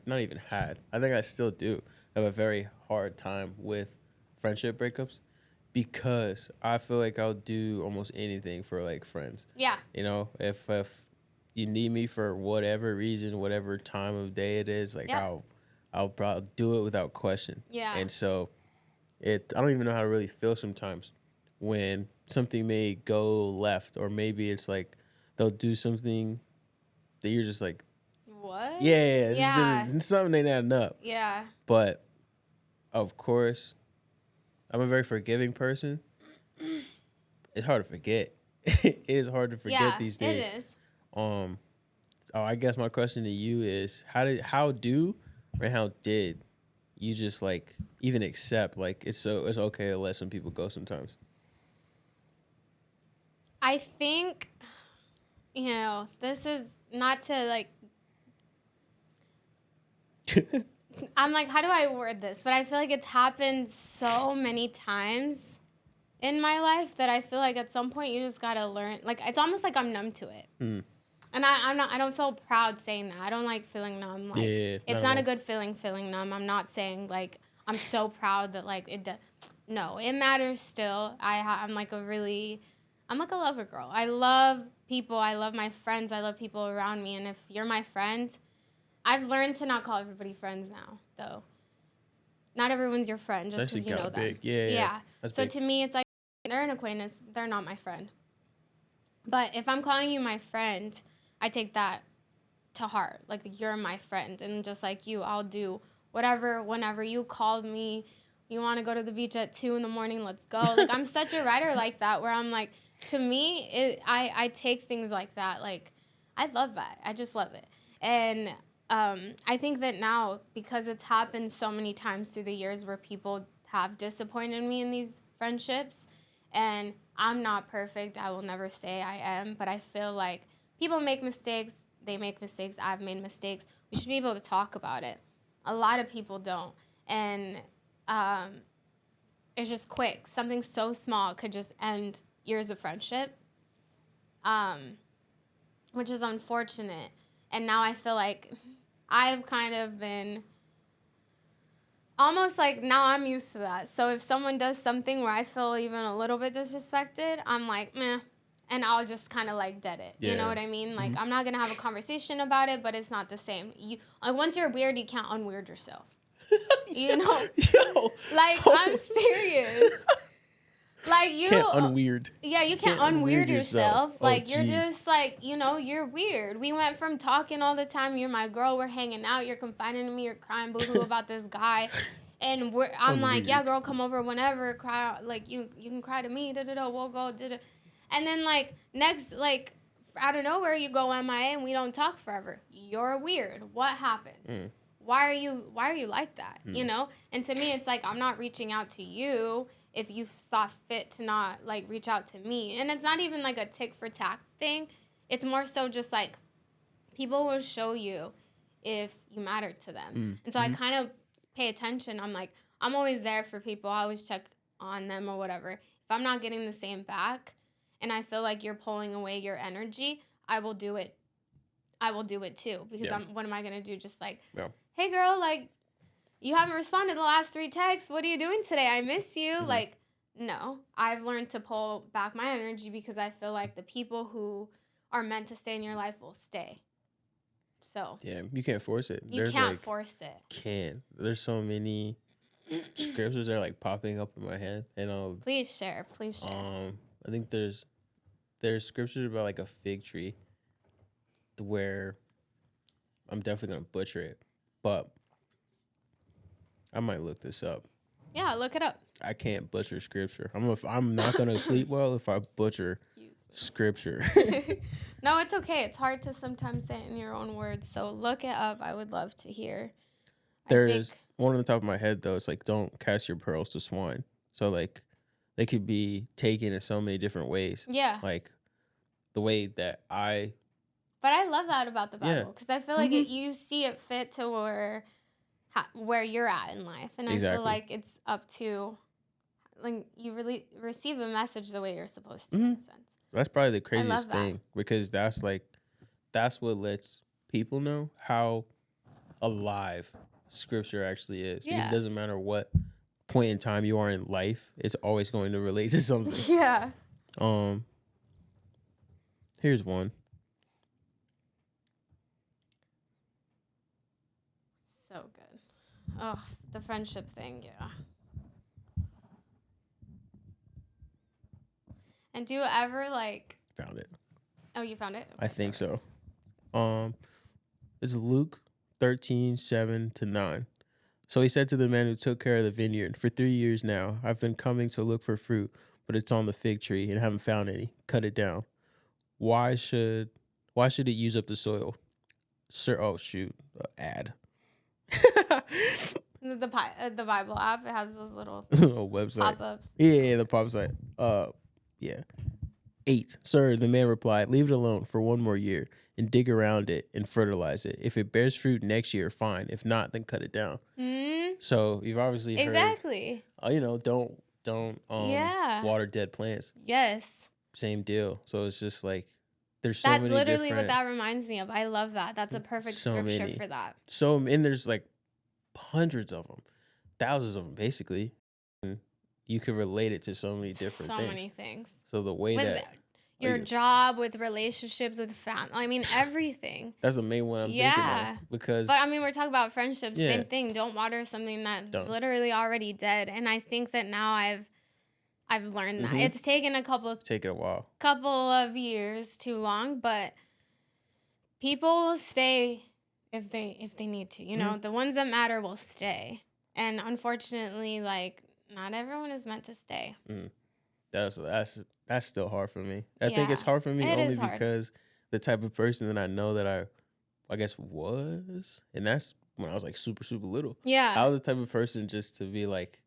even had, I think I still do have a very hard time with friendship breakups because I feel like I'll do almost anything for like friends. Yeah. You know, if you need me for whatever reason, whatever time of day it is, like I'll probably do it without question. Yeah. And so I don't even know how to really feel sometimes when something may go left, or maybe it's like they'll do something that you're just like, what? Yeah. It's something ain't adding up. Yeah. But of course, I'm a very forgiving person. It's hard to forget. It is hard to forget these days. It is. I guess my question to you is how did you just like even accept like it's okay to let some people go sometimes? I think, you know, this is not to like, I'm like, how do I word this? But I feel like it's happened so many times in my life that I feel like at some point you just gotta learn. Like, it's almost like I'm numb to it. And I don't feel proud saying that. I don't like feeling numb. Like, it's not a good feeling numb. I'm not saying like I'm so proud that like no, it matters still. I'm like a lover girl. I love people. I love my friends. I love people around me. And if you're my friend, I've learned to not call everybody friends now, though. Not everyone's your friend just because you know them. Big. Yeah. So big. To me, it's like they're an acquaintance. They're not my friend. But if I'm calling you my friend, I take that to heart. Like, you're my friend. And just like you, I'll do whatever, whenever you called me. You want to go to the beach at 2 a.m, let's go. Like, I'm such a writer like that where I'm like, to me, I take things like that. Like, I love that. I just love it. And I think that now, because it's happened so many times through the years where people have disappointed me in these friendships, and I'm not perfect. I will never say I am, but I feel like people make mistakes. They make mistakes. I've made mistakes. We should be able to talk about it. A lot of people don't. And it's just quick. Something so small could just end years of friendship, which is unfortunate. And now I feel like I've kind of been almost like now I'm used to that. So if someone does something where I feel even a little bit disrespected, I'm like, meh. And I'll just kind of like dead it. Yeah. You know what I mean? Like, Mhm. I'm not going to have a conversation about it, but it's not the same. You like, once you're weird, you can't unweird yourself. You know? Yo. Like, I'm serious. Like, you Can't unweird. yeah, you can't unweird yourself. Like, you're just like, you know, you're weird. We went from talking all the time, you're my girl, we're hanging out, you're confiding in me, you're crying boohoo about this guy. And I'm like, yeah, girl, come over whenever, cry, like, you can cry to me, da-da-da, we'll go, da-da. And then, like, next, like, out of nowhere, you go MIA and we don't talk forever. You're weird. What happened? Why are you like that? You know? And to me, it's like, I'm not reaching out to you if you saw fit to not, like, reach out to me. And it's not even, like, a tick for tack thing. It's more so just, like, people will show you if you matter to them. And so I kind of pay attention. I'm like, I'm always there for people. I always check on them or whatever. If I'm not getting the same back and I feel like you're pulling away your energy, I will do it. I will do it, too. Because what am I going to do? Just, like, hey, girl, like, you haven't responded the last 3 texts. What are you doing today? I miss you. Like, no. I've learned to pull back my energy because I feel like the people who are meant to stay in your life will stay. So. Yeah, you can't force it. You can't force it. There's so many scriptures that are, like, popping up in my head. And Please share. I think there's scriptures about, like, a fig tree where I'm definitely going to butcher it. But I might look this up. Yeah, look it up. I can't butcher scripture. I'm not gonna sleep well if I butcher scripture. No, it's okay. It's hard to sometimes say it in your own words. So look it up. I would love to hear. There's one on the top of my head though. It's like, don't cast your pearls to swine. So like, they could be taken in so many different ways. Yeah. Like the way that But I love that about the Bible because I feel like you see it fit to where you're at in life, and I feel like it's up to like you really receive the message the way you're supposed to in a sense. That's probably the craziest thing because that's what lets people know how alive scripture actually is. Because it doesn't matter what point in time you are in life, it's always going to relate to something. Yeah. Here's one. So good. Oh, the friendship thing, yeah. And do you ever like Found it. Oh, you found it? Okay, I think so. It's Luke 13:7-9. So he said to the man who took care of the vineyard, "For 3 years now, I've been coming to look for fruit, but it's on the fig tree and haven't found any. Cut it down. Why should it use up the soil?" Sir, oh shoot, ad. The Bible app, it has those little website pop-ups. Yeah, the pop site. Yeah. 8. Sir, the man replied, "Leave it alone for 1 more year and dig around it and fertilize it. If it bears fruit next year, fine. If not, then cut it down." So you've obviously heard, don't water dead plants. Yes. Same deal. So it's just like there's so many That's literally different, what that reminds me of. I love that. That's a perfect scripture for that. So and there's like hundreds of them, thousands of them, basically. And you could relate it to so many different things. So many things. So the way that your job, with relationships, with family, I mean everything. That's the main one I'm thinking of. Because, but I mean, we're talking about friendships. Same thing. Don't water something that's literally already dead. And I think that now I've learned that. It's taken a while. Couple of years too long, but people will stay if they need to. You know, the ones that matter will stay. And unfortunately, like, not everyone is meant to stay. That's still hard for me. I think it's hard for me only because the type of person that I know that I guess was, and that's when I was like super, super little. Yeah. I was the type of person just to be like,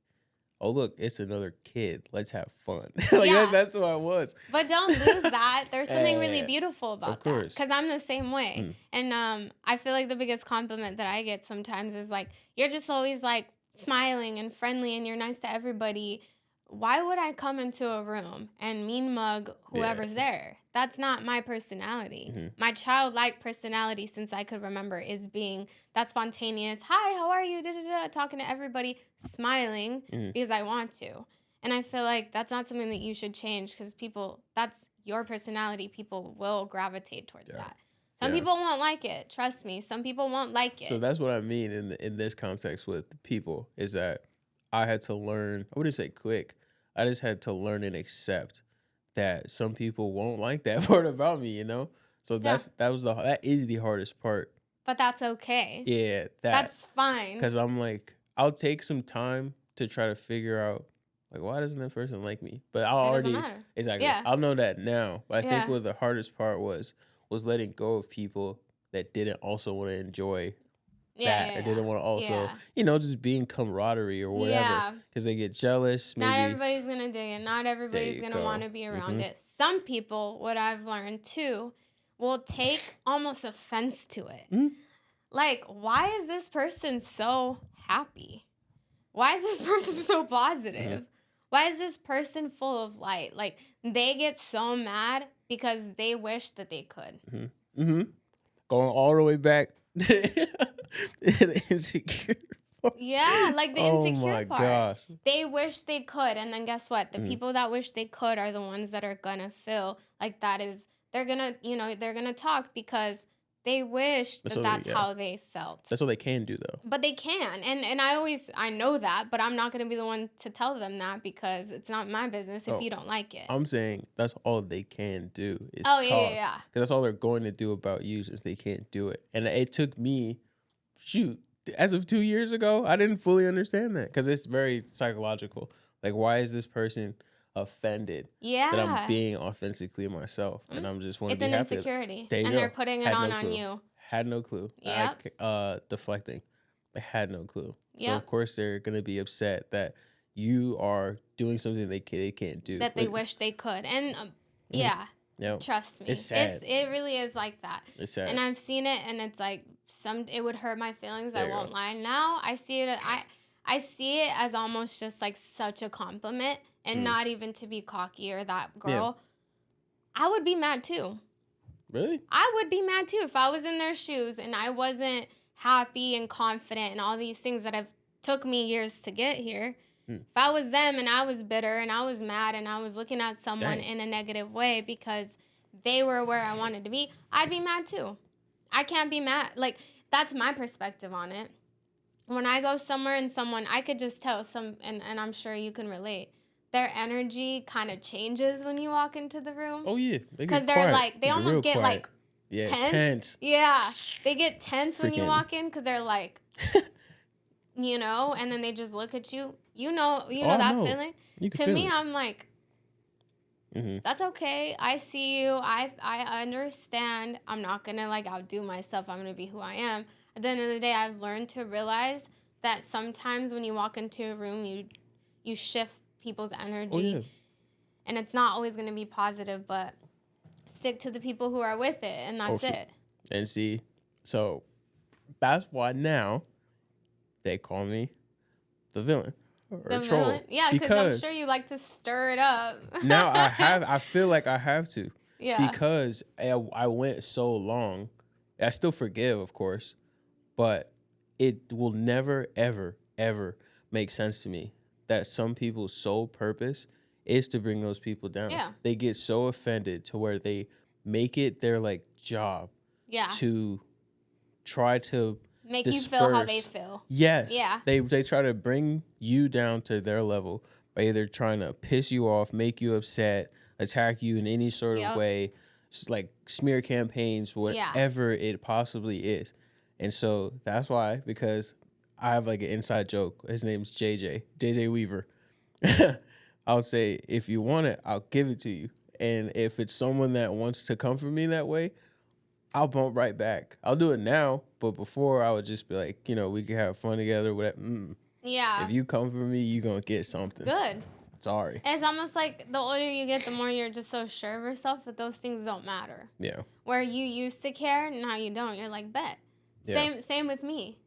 oh, look, it's another kid. Let's have fun. That's who I was. But don't lose that. There's something really beautiful about that. Because I'm the same way. And I feel like the biggest compliment that I get sometimes is like, you're just always like smiling and friendly and you're nice to everybody. why would I come into a room and mean mug whoever's there? That's not my personality. Mm-hmm. My childlike personality, since I could remember, is being that spontaneous, hi, how are you, da-da-da, talking to everybody, smiling because I want to. And I feel like that's not something that you should change, because people, that's your personality. People will gravitate towards that. Some people won't like it. Trust me. Some people won't like it. So that's what I mean in this context with people, is that I had to learn, I wouldn't say quick, I just had to learn and accept that some people won't like that part about me, you know? So that is the hardest part. But that's okay. Yeah, that's fine. Because I'm like, I'll take some time to try to figure out, like, why doesn't that person like me? But I'll doesn't matter. Exactly. Yeah. I'll know that now. But I think what the hardest part was letting go of people that didn't also want to enjoy that, or didn't want to also, just being camaraderie or whatever, because they get jealous. Maybe. Not everybody's going to dig it. Not everybody's going to want to be around it. Some people, what I've learned too, will take almost offense to it. Like, why is this person so happy? Why is this person so positive? Why is this person full of light? Like, they get so mad because they wish that they could. Going all the way back to the insecure part. Yeah, like the insecure part. Gosh. They wish they could, and then guess what? The people that wish they could are the ones that are gonna feel like that is, they're gonna talk because they wish that's how they felt. That's what they can do, though. But they can, and I know that, but I'm not gonna be the one to tell them that, because it's not my business if you don't like it. I'm saying that's all they can do is talk. Yeah. Because that's all they're going to do about you, is they can't do it. And it took me, as of 2 years ago, I didn't fully understand that, because it's very psychological. Like, why is this person offended that I'm being authentically myself, and I'm just want to be happy? It's an insecurity, and they're putting it on you. Had no clue. Deflecting. I had no clue. Yeah. So of course they're gonna be upset that you are doing something they can't do, that they wish they could, and trust me, it's sad. It really is like that. It's sad, and I've seen it, and it's like it would hurt my feelings. I won't lie. Now I see it. I see it as almost just like such a compliment, and not even to be cocky or that girl. I would be mad too. Really? I would be mad too if I was in their shoes and I wasn't happy and confident and all these things that have took me years to get here. If I was them and I was bitter and I was mad and I was looking at someone in a negative way because they were where I wanted to be, I'd be mad too. I can't be mad. Like, that's my perspective on it. When I go somewhere and someone, I could just tell and I'm sure you can relate, their energy kind of changes when you walk into the room. Oh, yeah. Because they're like, they almost get like tense. Yeah. They get tense when you walk in because they're like, and then they just look at you. You know that feeling? To me, I'm like, that's okay. I see you. I understand. I'm not going to like outdo myself. I'm going to be who I am. At the end of the day, I've learned to realize that sometimes when you walk into a room, you shift people's energy. Oh, yeah. And it's not always going to be positive, but stick to the people who are with it, and that's it. And see, so that's why now they call me the villain or troll. Villain? Yeah, because I'm sure you like to stir it up. Now I feel like I have to. Yeah. Because I went so long. I still forgive, of course, but it will never, ever, ever make sense to me that some people's sole purpose is to bring those people down. Yeah. They get so offended to where they make it their like job to try to make you feel how they feel. Yes. Yeah. They try to bring you down to their level by either trying to piss you off, make you upset, attack you in any sort of way, like smear campaigns, whatever it possibly is. And so that's why, because I have like an inside joke. His name's JJ Weaver. I'll say, if you want it, I'll give it to you. And if it's someone that wants to come for me that way, I'll bump right back. I'll do it now, but before I would just be like, we can have fun together, whatever. Yeah. If you come for me, you're going to get something. Good. Sorry. It's almost like the older you get, the more you're just so sure of yourself that those things don't matter. Yeah. Where you used to care, now you don't. You're like, bet. Yeah. Same with me.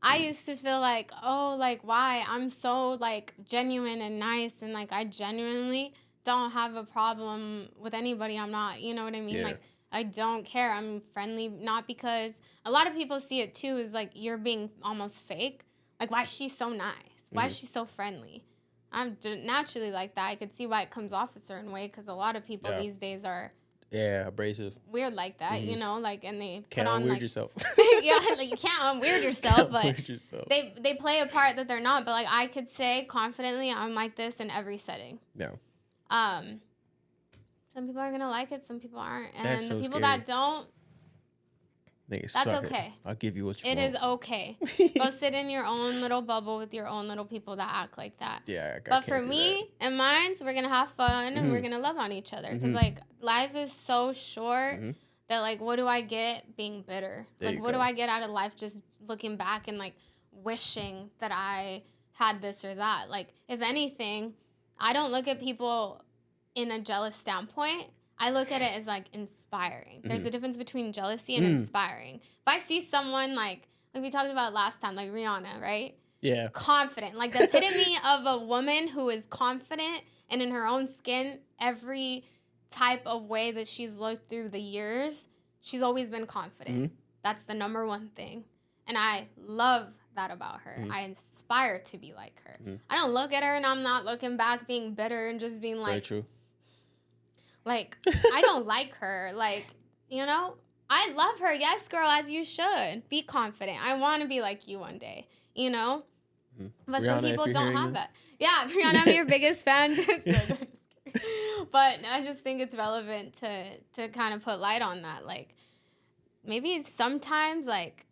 I used to feel like, oh, like, why? I'm so, like, genuine and nice, and, like, I genuinely don't have a problem with anybody. I'm not, you know what I mean? Yeah. Like, I don't care. I'm friendly, not because a lot of people see it, too, is, like, you're being almost fake. Like, why is she so nice? Why is she so friendly? I'm naturally like that. I could see why it comes off a certain way, because a lot of people these days are abrasive, weird like that, you know, like, and they can't put on unweird like yourself. yeah, like you can't unweird yourself, but Unweird yourself. they play a part that they're not. But like I could say confidently, I'm like this in every setting. No, Some people are gonna like it, some people aren't, and That's the so people scary. that don't, nigga, that's suck okay. it. I'll give you what you It want. is okay. Go sit in your own little bubble with your own little people that act like that. Yeah, I But can't for do me and mine, we're gonna have fun and we're gonna love on each other, because like life is so short that like what do I get being bitter? There Like you what do go. I get out of life just looking back and like wishing that I had this or that? Like if anything, I don't look at people in a jealous standpoint. I look at it as like inspiring. There's a difference between jealousy and inspiring. If I see someone like we talked about last time, like Rihanna, right? Yeah. Confident, like the epitome of a woman who is confident and in her own skin, every type of way that she's looked through the years, she's always been confident. That's the number one thing. And I love that about her. I aspire to be like her. I don't look at her and I'm not looking back being bitter and just being Very like, true. like, I don't like her. Like, you know, I love her. Yes, girl, as you should. Be confident. I want to be like you one day, you know? But Rihanna, some if people you're don't hearing have this. that. Yeah, Rihanna, I'm your biggest fan. Just kidding. But I just think it's relevant to kind of put light on that. Like, maybe sometimes, like,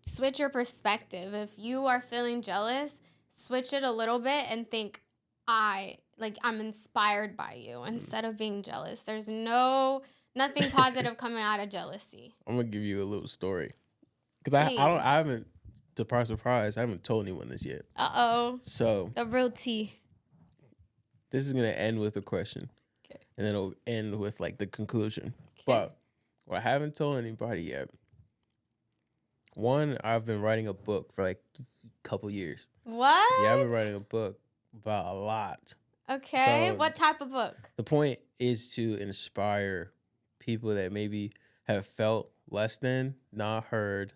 switch your perspective. If you are feeling jealous, switch it a little bit and think, I'm inspired by you instead of being jealous. There's nothing positive coming out of jealousy. I'm gonna give you a little story because I haven't, surprise, I haven't told anyone this yet. Uh-oh. So The real tea. this is gonna end with a question, and then it'll end with like the conclusion. But what I haven't told anybody yet. One, I've been writing a book for like a couple years. What? Yeah, I've been writing a book about a lot. Okay. So- What type of book? The point is to inspire people that maybe have felt less than, not heard,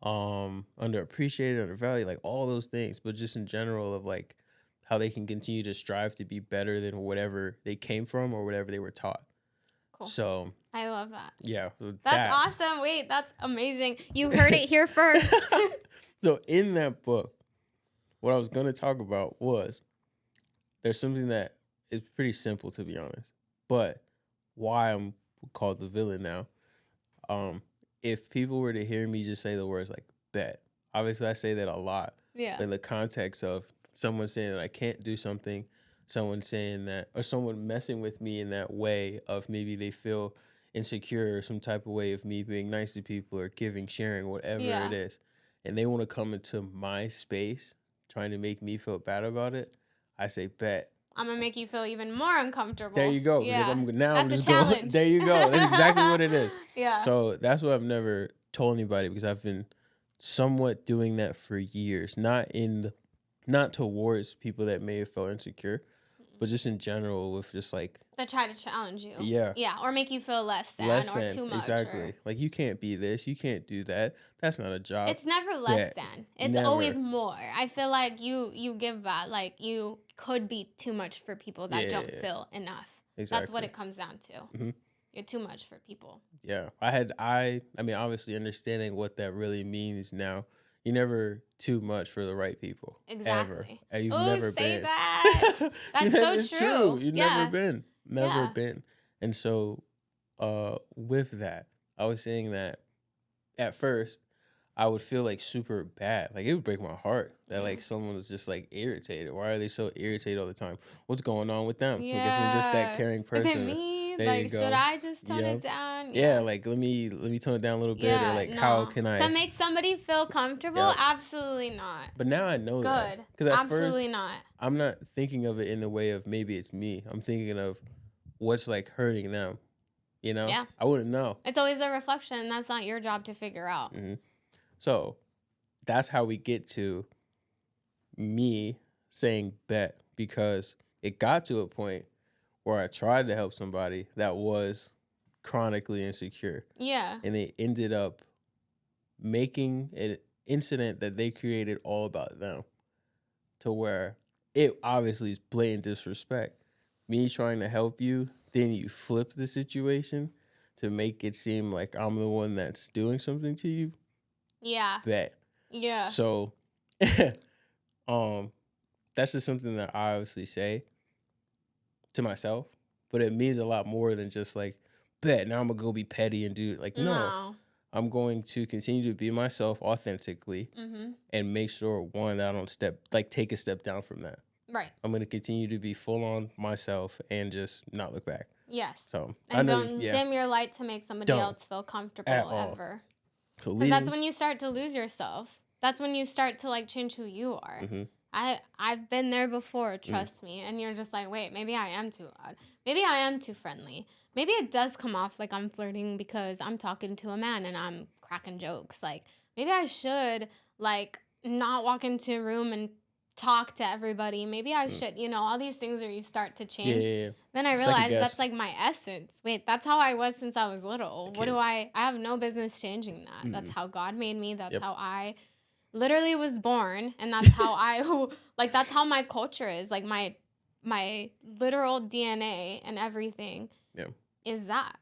underappreciated, undervalued, like all those things, but just in general of like how they can continue to strive to be better than whatever they came from or whatever they were taught. Cool. So I love that. yeah, That's awesome. Wait, that's amazing. You heard it here first. So in that book, what I was going to talk about was there's something that is pretty simple, to be honest, but why I'm called the villain now. If people were to hear me just say the words like bet, obviously I say that a lot. Yeah. In the context of someone saying that I can't do something, someone saying that, or someone messing with me in that way of maybe they feel insecure or some type of way of me being nice to people or giving, sharing, whatever it is. And they want to come into my space trying to make me feel bad about it. I say, bet. I'm going to make you feel even more uncomfortable. There you go. Yeah. Because I'm That's just a going. challenge. There you go. That's exactly what it is. Yeah. So that's what I've never told anybody because I've been somewhat doing that for years. Not towards people that may have felt insecure, but just in general with just like That try to challenge you. Yeah. Yeah. Or make you feel less than or too much. Exactly. Or... Like you can't be this, you can't do that. That's not a job. It's never less than. It's Never. always more. I feel like you give that. Like you could be too much for people that don't feel enough. Exactly. That's what it comes down to. You're too much for people. Yeah. I mean, obviously understanding what that really means now. You're never too much for the right people. Exactly. Ever. You've Ooh, never say been. that. That's so It's true. You've never been. Never been. And so with that, I was saying that at first I would feel like super bad. Like it would break my heart that like someone was just like irritated. Why are they so irritated all the time? What's going on with them? Yeah. Like, I'm just that caring person. Is it me? There Like, you go. should I just tone it down? Yeah, like let me tone it down a little bit, or like how can I to make somebody feel comfortable? Yep. Absolutely not. But now I know that. Good. Because at Absolutely first, not. I'm not thinking of it in the way of maybe it's me. I'm thinking of what's like hurting them. You know? Yeah. I wouldn't know. It's always a reflection. That's not your job to figure out. So that's how we get to me saying bet, because it got to a point where I tried to help somebody that was chronically insecure, Yeah. and they ended up making an incident that they created all about them, to where it obviously is blatant disrespect. Me trying to help you, then you flip the situation to make it seem like I'm the one that's doing something to you. Yeah. Bet. Yeah. So that's just something that I obviously say to myself, but it means a lot more than just like, bet now I'm gonna go be petty and do like, no. No. I'm going to continue to be myself authentically, and make sure, one, that I don't take a step down from that. Right. I'm going to continue to be full on myself and just not look back. Yes. So and don't dim your light to make somebody else feel comfortable ever. Because that's when you start to lose yourself. That's when you start to like change who you are. I've been there before, trust me. And you're just like, wait, maybe I am too odd. Maybe I am too friendly. Maybe it does come off like I'm flirting because I'm talking to a man and I'm cracking jokes. Like, maybe I should, like, not walk into a room and talk to everybody. Maybe I should, all these things where you start to change. Yeah. Then I realized that's like my essence. Wait, that's how I was since I was little. What do I have no business changing that. That's how God made me. That's how I literally was born. And that's how that's how my culture is. Like, my literal DNA and everything is that.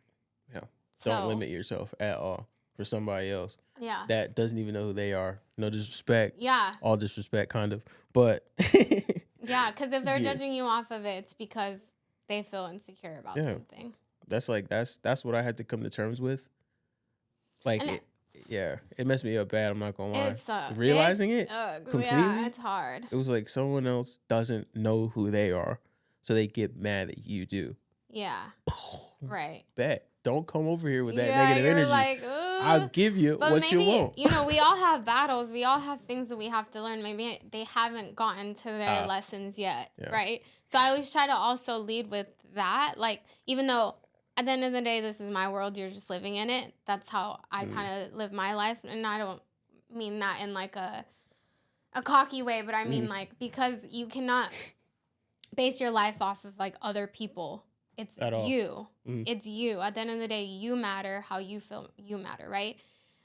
Yeah. Don't limit yourself at all for somebody else. Yeah. That doesn't even know who they are. No disrespect. Yeah. All disrespect, kind of. But yeah, because if they're judging you off of it, it's because they feel insecure about something. That's what I had to come to terms with. Like, it messed me up bad. I'm not gonna lie. It sucks. Realizing it completely, yeah, it's hard. It was like someone else doesn't know who they are, so they get mad that you do. Yeah. Right. Bet. Don't come over here with that negative energy. Like, I'll give you what you want. We all have battles. We all have things that we have to learn. Maybe they haven't gotten to their lessons yet, right? So I always try to also lead with that. Like, even though at the end of the day, this is my world, you're just living in it. That's how I kind of live my life. And I don't mean that in like a cocky way, but I mean like, because you cannot base your life off of like other people. It's you. It's you. At the end of the day, you matter. How you feel, you matter, right?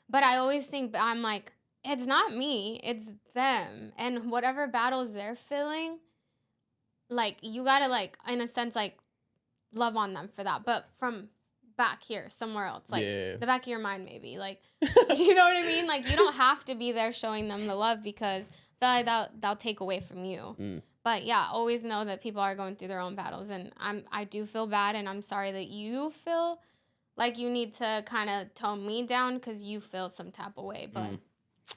But I always think, I'm like, it's not me. It's them. And whatever battles they're feeling, like, you got to, like, in a sense, like, love on them for that. But from back here, somewhere else. Like, the back of your mind, maybe. Like, you know what I mean? Like, you don't have to be there showing them the love, because I feel like that'll take away from you. But yeah, always know that people are going through their own battles, and I do feel bad, and I'm sorry that you feel like you need to kind of tone me down because you feel some type of way, but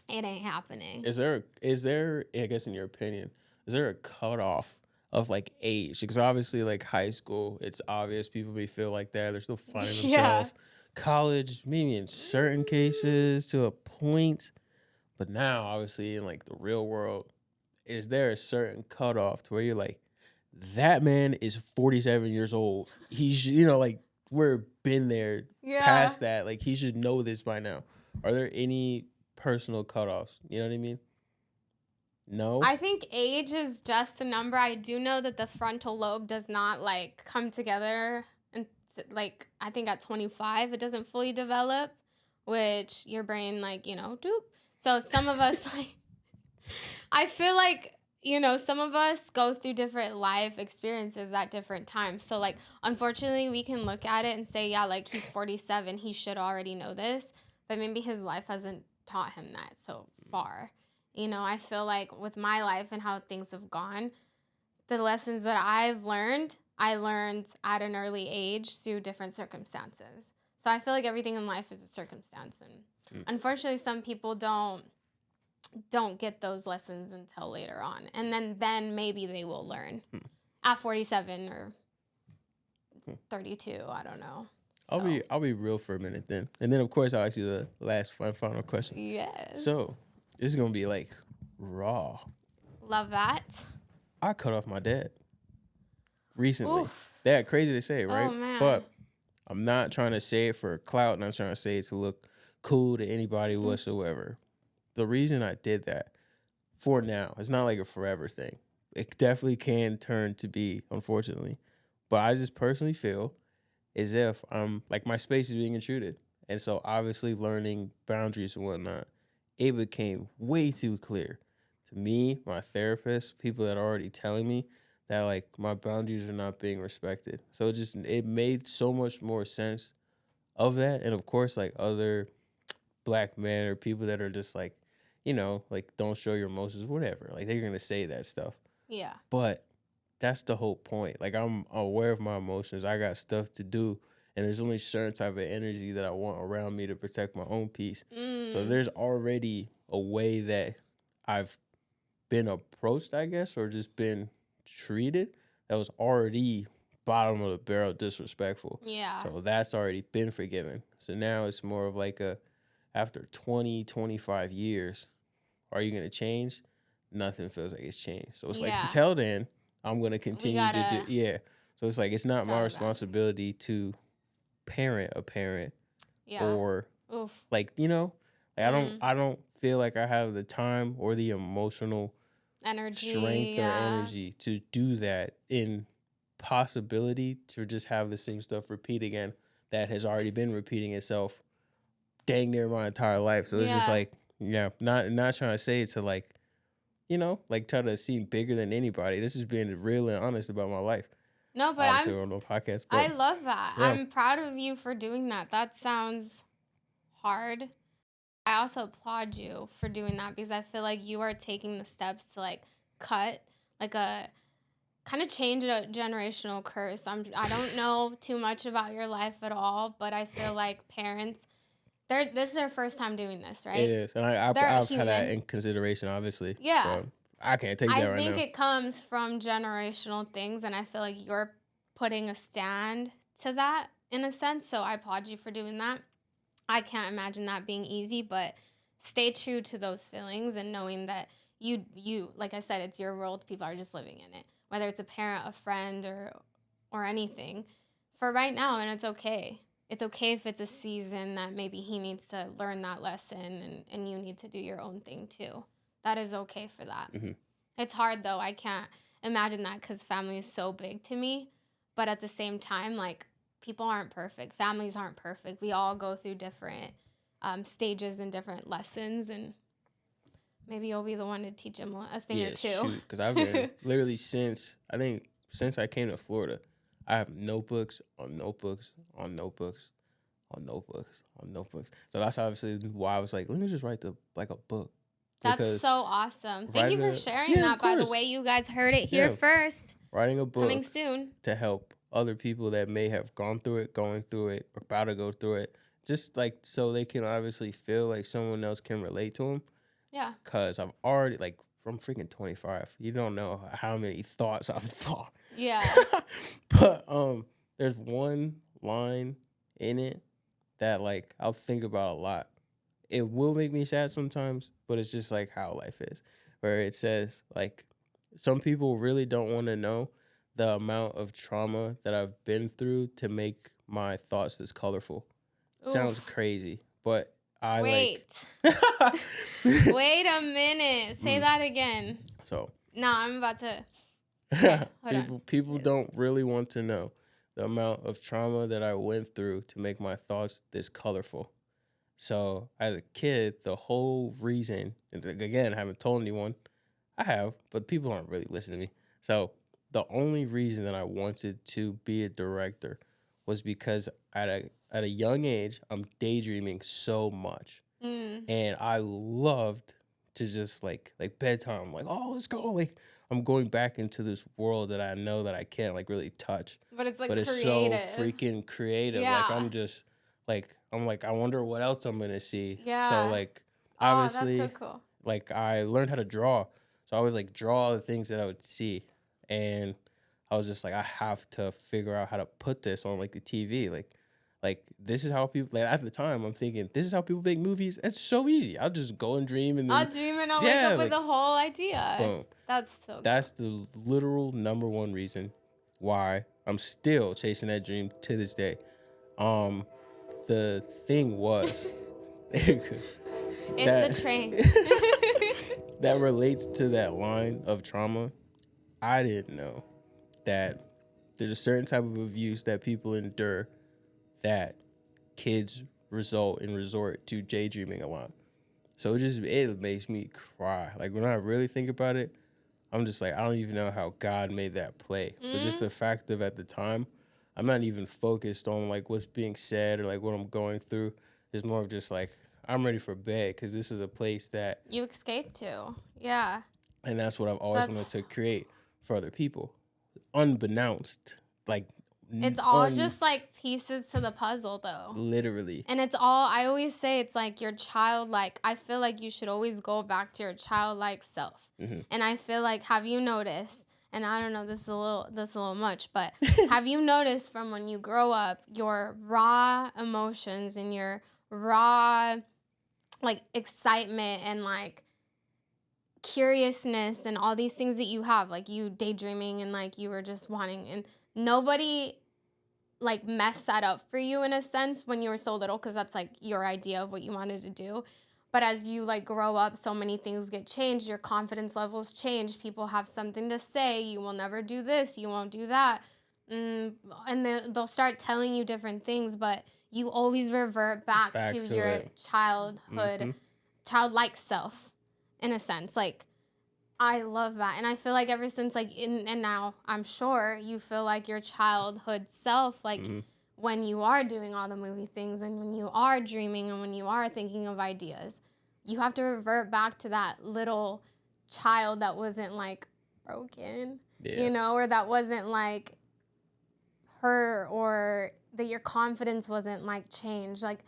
it ain't happening. Is there, I guess in your opinion, is there a cutoff of like age? Because obviously, like high school, it's obvious people may feel like that. They're still finding themselves. College, maybe in certain cases to a point, but now obviously in like the real world, is there a certain cutoff to where you're like, that man is 47 years old. He's, like, we're been there past that. Like, he should know this by now. Are there any personal cutoffs? You know what I mean? No? I think age is just a number. I do know that the frontal lobe does not, like, come together. And, like, I think at 25, it doesn't fully develop, which your brain, like, doop. So some of us, like... I feel like, some of us go through different life experiences at different times. So, like, unfortunately, we can look at it and say, yeah, like, he's 47. He should already know this. But maybe his life hasn't taught him that so far. I feel like with my life and how things have gone, the lessons that I learned at an early age through different circumstances. So I feel like everything in life is a circumstance. And unfortunately, some people don't get those lessons until later on, and then maybe they will learn at 47 or 32. I don't know. So. I'll be real for a minute then, and then of course I'll ask you the last final question. Yes. So this is gonna be like raw. Love that. I cut off my dad recently. Oof. That crazy to say, right? Oh man. But I'm not trying to say it for clout, and I'm trying to say it to look cool to anybody whatsoever. the reason I did that for now, it's not like a forever thing. It definitely can turn to be, unfortunately. But I just personally feel as if I'm like my space is being intruded. And so obviously learning boundaries and whatnot, it became way too clear to me, my therapist, people that are already telling me that like my boundaries are not being respected. So it made so much more sense of that. And of course, like other black men or people that are just like, like don't show your emotions, whatever. Like they're gonna say that stuff. Yeah. But that's the whole point. Like I'm aware of my emotions. I got stuff to do, and there's only certain type of energy that I want around me to protect my own peace. So Mm. there's already a way that I've been approached, I guess, or just been treated that was already bottom of the barrel disrespectful. Yeah. So that's already been forgiven. So now it's more of like after 20, 25 years, are you going to change? Nothing feels like it's changed. So it's like, Yeah. until then, I'm going to We continue to do, gotta yeah. So it's like, it's not my draw the boundary. responsibility to parent a parent Yeah. or Oof. like, I don't feel like I have the time or the emotional Energy. strength or Yeah. energy to do that in possibility to just have the same stuff repeat again that has already been repeating itself dang near my entire life. So it's just Yeah. like, not trying to say it to like, like try to seem bigger than anybody. This is being real and honest about my life. No, but Obviously, on the podcast, I but love that. yeah. I'm proud of you for doing that. That sounds hard. I also applaud you for doing that because I feel like you are taking the steps to like cut like a kind of change a generational curse. I don't know too much about your life at all, but I feel like parents, this is their first time doing this, right? It is, and I've had that in consideration, obviously. Yeah. But I can't take that right now. I think it comes from generational things, and I feel like you're putting a stand to that in a sense. So I applaud you for doing that. I can't imagine that being easy, but stay true to those feelings and knowing that you like I said, it's your world. People are just living in it, whether it's a parent, a friend, or anything. For right now, and it's okay. It's okay if it's a season that maybe he needs to learn that lesson, and you need to do your own thing too. That is okay for that. Mm-hmm. It's hard though. I can't imagine that because family is so big to me. But at the same time, like people aren't perfect. Families aren't perfect. We all go through different stages and different lessons, and maybe you'll be the one to teach them a thing or two. Because I've been literally since I came to Florida, I have notebooks on notebooks on notebooks on notebooks on notebooks. So that's obviously why I was like, let me just write a book. That's so awesome. Thank you for sharing that. By the way, you guys heard it here first. Writing a book coming soon to help other people that may have gone through it, going through it, or about to go through it. Just like so they can obviously feel like someone else can relate to them. Yeah. Because I've already, like, from freaking 25, you don't know how many thoughts I've thought. Yeah. But there's one line in it that, like, I'll think about a lot. It will make me sad sometimes, but it's just, like, how life is. Where it says, like, some people really don't want to know the amount of trauma that I've been through to make my thoughts this colorful. Oof. Sounds crazy, but Wait a minute. Say that again. So. No, I'm about to. Okay, people don't really want to know the amount of trauma that I went through to make my thoughts this colorful. So as a kid, the whole reason, and again, I haven't told anyone, I have, but people aren't really listening to me. So the only reason that I wanted to be a director was because at a young age, I'm daydreaming so much. And I loved to just like bedtime, like, oh, let's go. Like I'm going back into this world that I know that I can't like really touch. But it's like it's creative. So freaking creative. Yeah. Like I'm like, I wonder what else I'm gonna see. Yeah. So like obviously that's so cool. Like I learned how to draw. So I always like draw the things that I would see. And I was just like, I have to figure out how to put this on like the TV. Like this is how people, like at the time I'm thinking, this is how people make movies. It's so easy. I'll just go and dream and then I'll dream and I'll wake up with the whole idea. Boom. That's the literal number one reason why I'm still chasing that dream to this day. The thing was It's a train. That relates to that line of trauma. I didn't know that there's a certain type of abuse that people endure that kids resort to daydreaming a lot. So it makes me cry. Like when I really think about it, I'm just like, I don't even know how God made that play. But just the fact of at the time, I'm not even focused on like what's being said or like what I'm going through. It's more of just like, I'm ready for bed because this is a place that you escape to. Yeah. and that's what I've always wanted to create for other people, unbeknownst. Like it's all just like pieces to the puzzle, though. Literally. And it's all, I always say, it's like your childlike. I feel like you should always go back to your childlike self. Mm-hmm. And I feel like, have you noticed? And I don't know, this is a little much, but have you noticed from when you grow up, your raw emotions and your raw like excitement and like curiousness and all these things that you have, like you daydreaming and like you were just wanting, and nobody like messed that up for you in a sense when you were so little, because that's like your idea of what you wanted to do. But as you like grow up, so many things get changed, your confidence levels change, people have something to say, you will never do this, you won't do that, and they'll start telling you different things, but you always revert back to your childhood, childlike self in a sense. Like, I love that. And I feel like ever since, like, and now I'm sure you feel like your childhood self, like, when you are doing all the movie things and when you are dreaming and when you are thinking of ideas, you have to revert back to that little child that wasn't, like, broken, you know, or that wasn't, like, hurt, or that your confidence wasn't, like, changed. Like,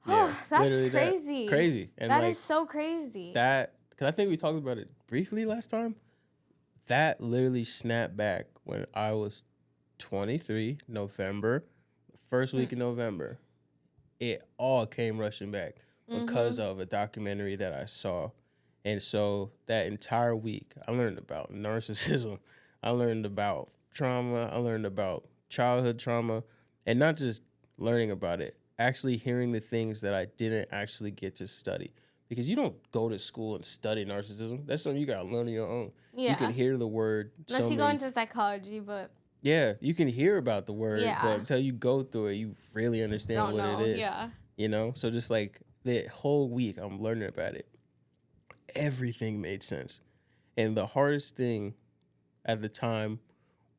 oh, that's crazy. Crazy. And that is so crazy. That, because I think we talked about it briefly last time. That literally snapped back when I was 23, November, first week in November. It all came rushing back because of a documentary that I saw. And so that entire week, I learned about narcissism. I learned about trauma. I learned about childhood trauma. And not just learning about it, actually hearing the things that I didn't actually get to study. Because you don't go to school and study narcissism. That's something you got to learn on your own. Yeah. You can hear the word. Unless you go into psychology, but... Yeah, you can hear about the word, but until you go through it, you really understand what it is. Yeah. You know? So just like the whole week, I'm learning about it. Everything made sense. And the hardest thing at the time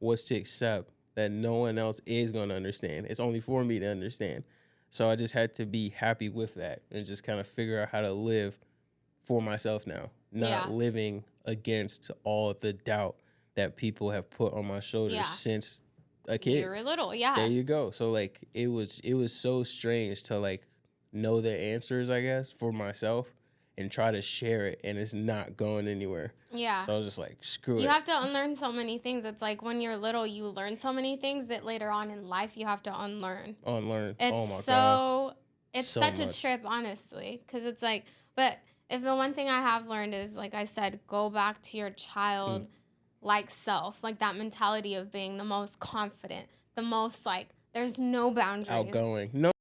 was to accept that no one else is going to understand. It's only for me to understand. So I just had to be happy with that and just kind of figure out how to live for myself now, not living against all of the doubt that people have put on my shoulders since a kid. You were little, There you go. So like it was so strange to like know the answers, I guess, for myself and try to share it, and it's not going anywhere. Yeah. So I was just like, screw it. You have to unlearn so many things. It's like when you're little, you learn so many things that later on in life you have to unlearn. It's God. It's so such much. A trip, honestly, because it's like, but if the one thing I have learned is, like I said, go back to your child like self, like that mentality of being the most confident, the most like, there's no boundaries. Outgoing. No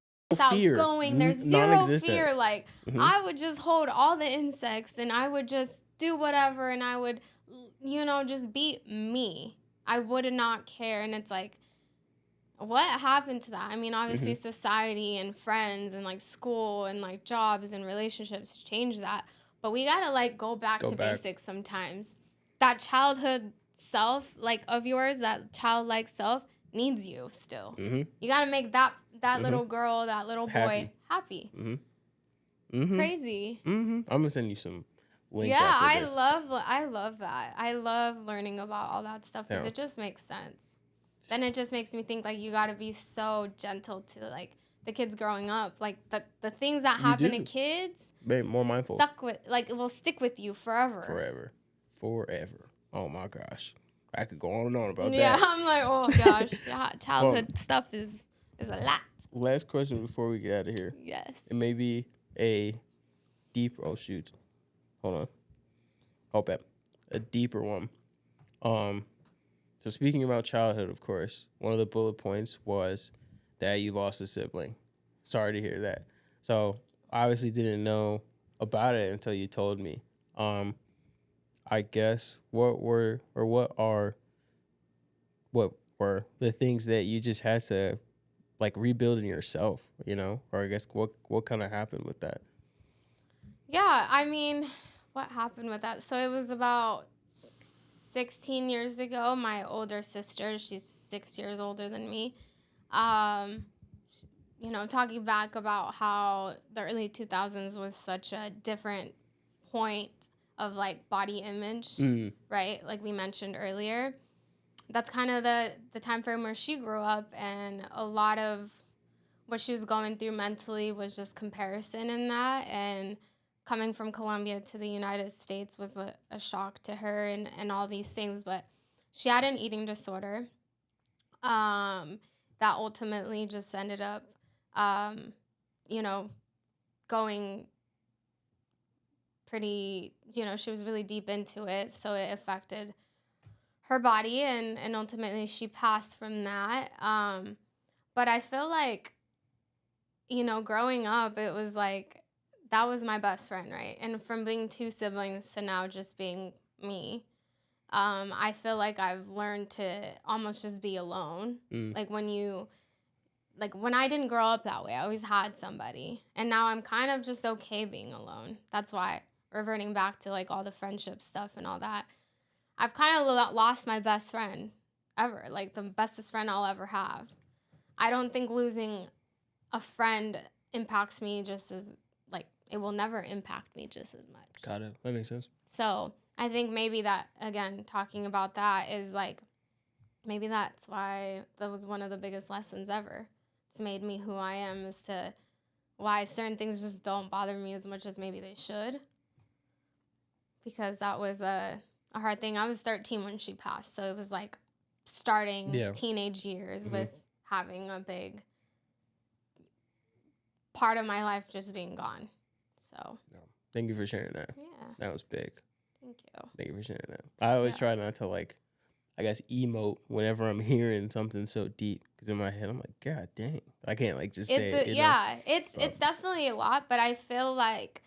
fear. Outgoing. There's zero fear. Like, I would just hold all the insects and I would just do whatever and I would, you know, just be me. I would not care. And it's like, what happened to that? I mean, obviously society and friends and like school and like jobs and relationships change that. But we got to like go back to basics sometimes. That childhood self, like of yours, that childlike self needs you still. You got to make that little girl, that little boy happy. Crazy. I'm going to send you some links. Yeah, I love that. I love learning about all that stuff because it just makes sense. Then it just makes me think like you got to be so gentle to like the kids growing up. Like the things that happen to kids. Be more mindful. It will stick with you forever. Forever. Oh my gosh. I could go on and on about that. Yeah, I'm like, oh gosh. Childhood stuff is a lot. Last question before we get out of here. Yes. It may be a deep, oh shoot. Hold on. Hope that. A deeper one. So speaking about childhood, of course, one of the bullet points was that you lost a sibling. Sorry to hear that. So obviously didn't know about it until you told me. Um, I guess what were the things that you just had to like rebuild in yourself, you know? Or I guess what kind of happened with that? Yeah, I mean, what happened with that? So it was about 16 years ago. My older sister, she's 6 years older than me. Um, talking back about how the early 2000s was such a different point of like body image, Mm. right? Like we mentioned earlier. That's kind of the time frame where she grew up, and a lot of what she was going through mentally was just comparison in that. And coming from Colombia to the United States was a shock to her, and all these things. But she had an eating disorder that ultimately just ended up, um, you know, going pretty, she was really deep into it. So it affected her body, and ultimately she passed from that. But I feel like, growing up, it was like that was my best friend, right? And from being two siblings to now just being me, I feel like I've learned to almost just be alone. Mm. When I didn't grow up that way, I always had somebody. And now I'm kind of just okay being alone. That's why, reverting back to like all the friendship stuff and all that, I've kind of lost my best friend ever, like the bestest friend I'll ever have. I don't think losing a friend impacts me just as, like, it will never impact me just as much. Got it. That makes sense. So I think maybe that, again, talking about that is like, maybe that's why that was one of the biggest lessons ever. It's made me who I am, as to why certain things just don't bother me as much as maybe they should. Because that was a hard thing. I was 13 when she passed, so it was like starting teenage years with having a big part of my life just being gone. So thank you for sharing that. Yeah. That was big. Thank you. Thank you for sharing that. I always try not to, like, I guess, emote whenever I'm hearing something so deep, because in my head I'm like, God dang, I can't like just say it. It's definitely a lot, but I feel like,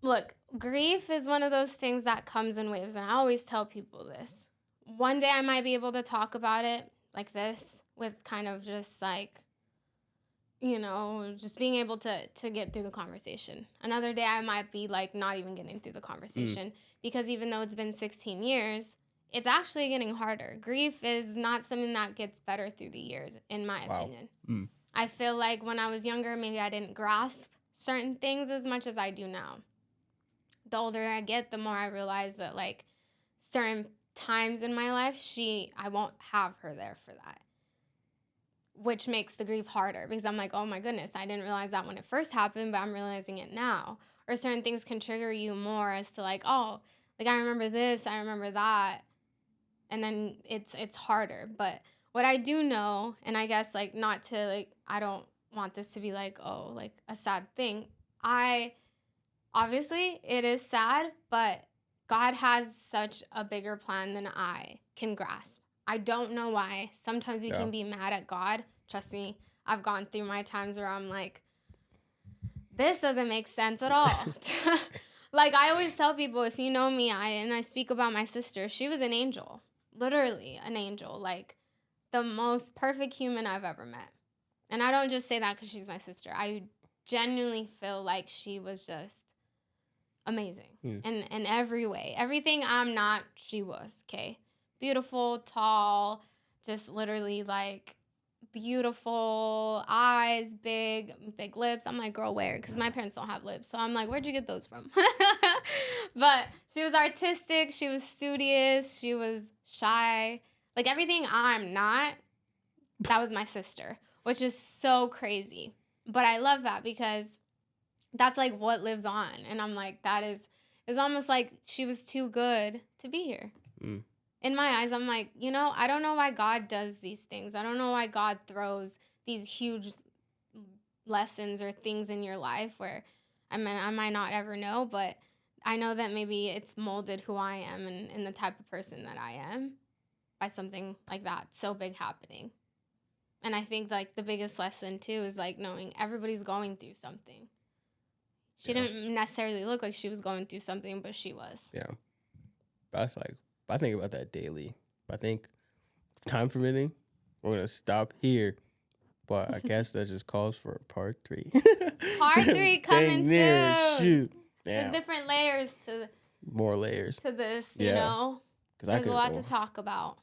look, grief is one of those things that comes in waves, and I always tell people this. One day I might be able to talk about it like this, with kind of just like, just being able to get through the conversation. Another day I might be like not even getting through the conversation, because even though it's been 16 years, it's actually getting harder. Grief is not something that gets better through the years, in my opinion. I feel like when I was younger, maybe I didn't grasp certain things as much as I do now. The older I get, the more I realize that, like, certain times in my life, I won't have her there for that, which makes the grief harder, because I'm like, oh my goodness, I didn't realize that when it first happened, but I'm realizing it now. Or certain things can trigger you more, as to like, oh, like, I remember this, I remember that, and then it's harder. But what I do know, and I guess, like, not to, like, I don't want this to be like, oh, like a sad thing. Obviously it is sad, but God has such a bigger plan than I can grasp. I don't know why. Sometimes we can be mad at God. Trust me, I've gone through my times where I'm like, this doesn't make sense at all. Like, I always tell people, if you know me, I speak about my sister, she was an angel. Literally an angel. Like, the most perfect human I've ever met. And I don't just say that because she's my sister. I genuinely feel like she was just amazing in every way. Everything I'm not, she was, okay? Beautiful, tall, just literally, like, beautiful eyes, big lips. I'm like, girl, where? Because my parents don't have lips. So I'm like, where'd you get those from? But she was artistic. She was studious. She was shy. Like, everything I'm not, that was my sister, which is so crazy. But I love that, because that's like what lives on. And I'm like, it's almost like she was too good to be here. In my eyes, I'm like, I don't know why God does these things. I don't know why God throws these huge lessons or things in your life where, I might not ever know, but I know that maybe it's molded who I am, and the type of person that I am, by something like that so big happening. And I think like the biggest lesson too is like knowing everybody's going through something. She didn't necessarily look like she was going through something, but she was. Yeah. But it's like, I think about that daily. I think, time permitting, we're going to stop here. But I guess that just calls for part 3. Part 3 coming soon. Shoot. There's different layers to more layers to this, you know. There's a lot to talk about.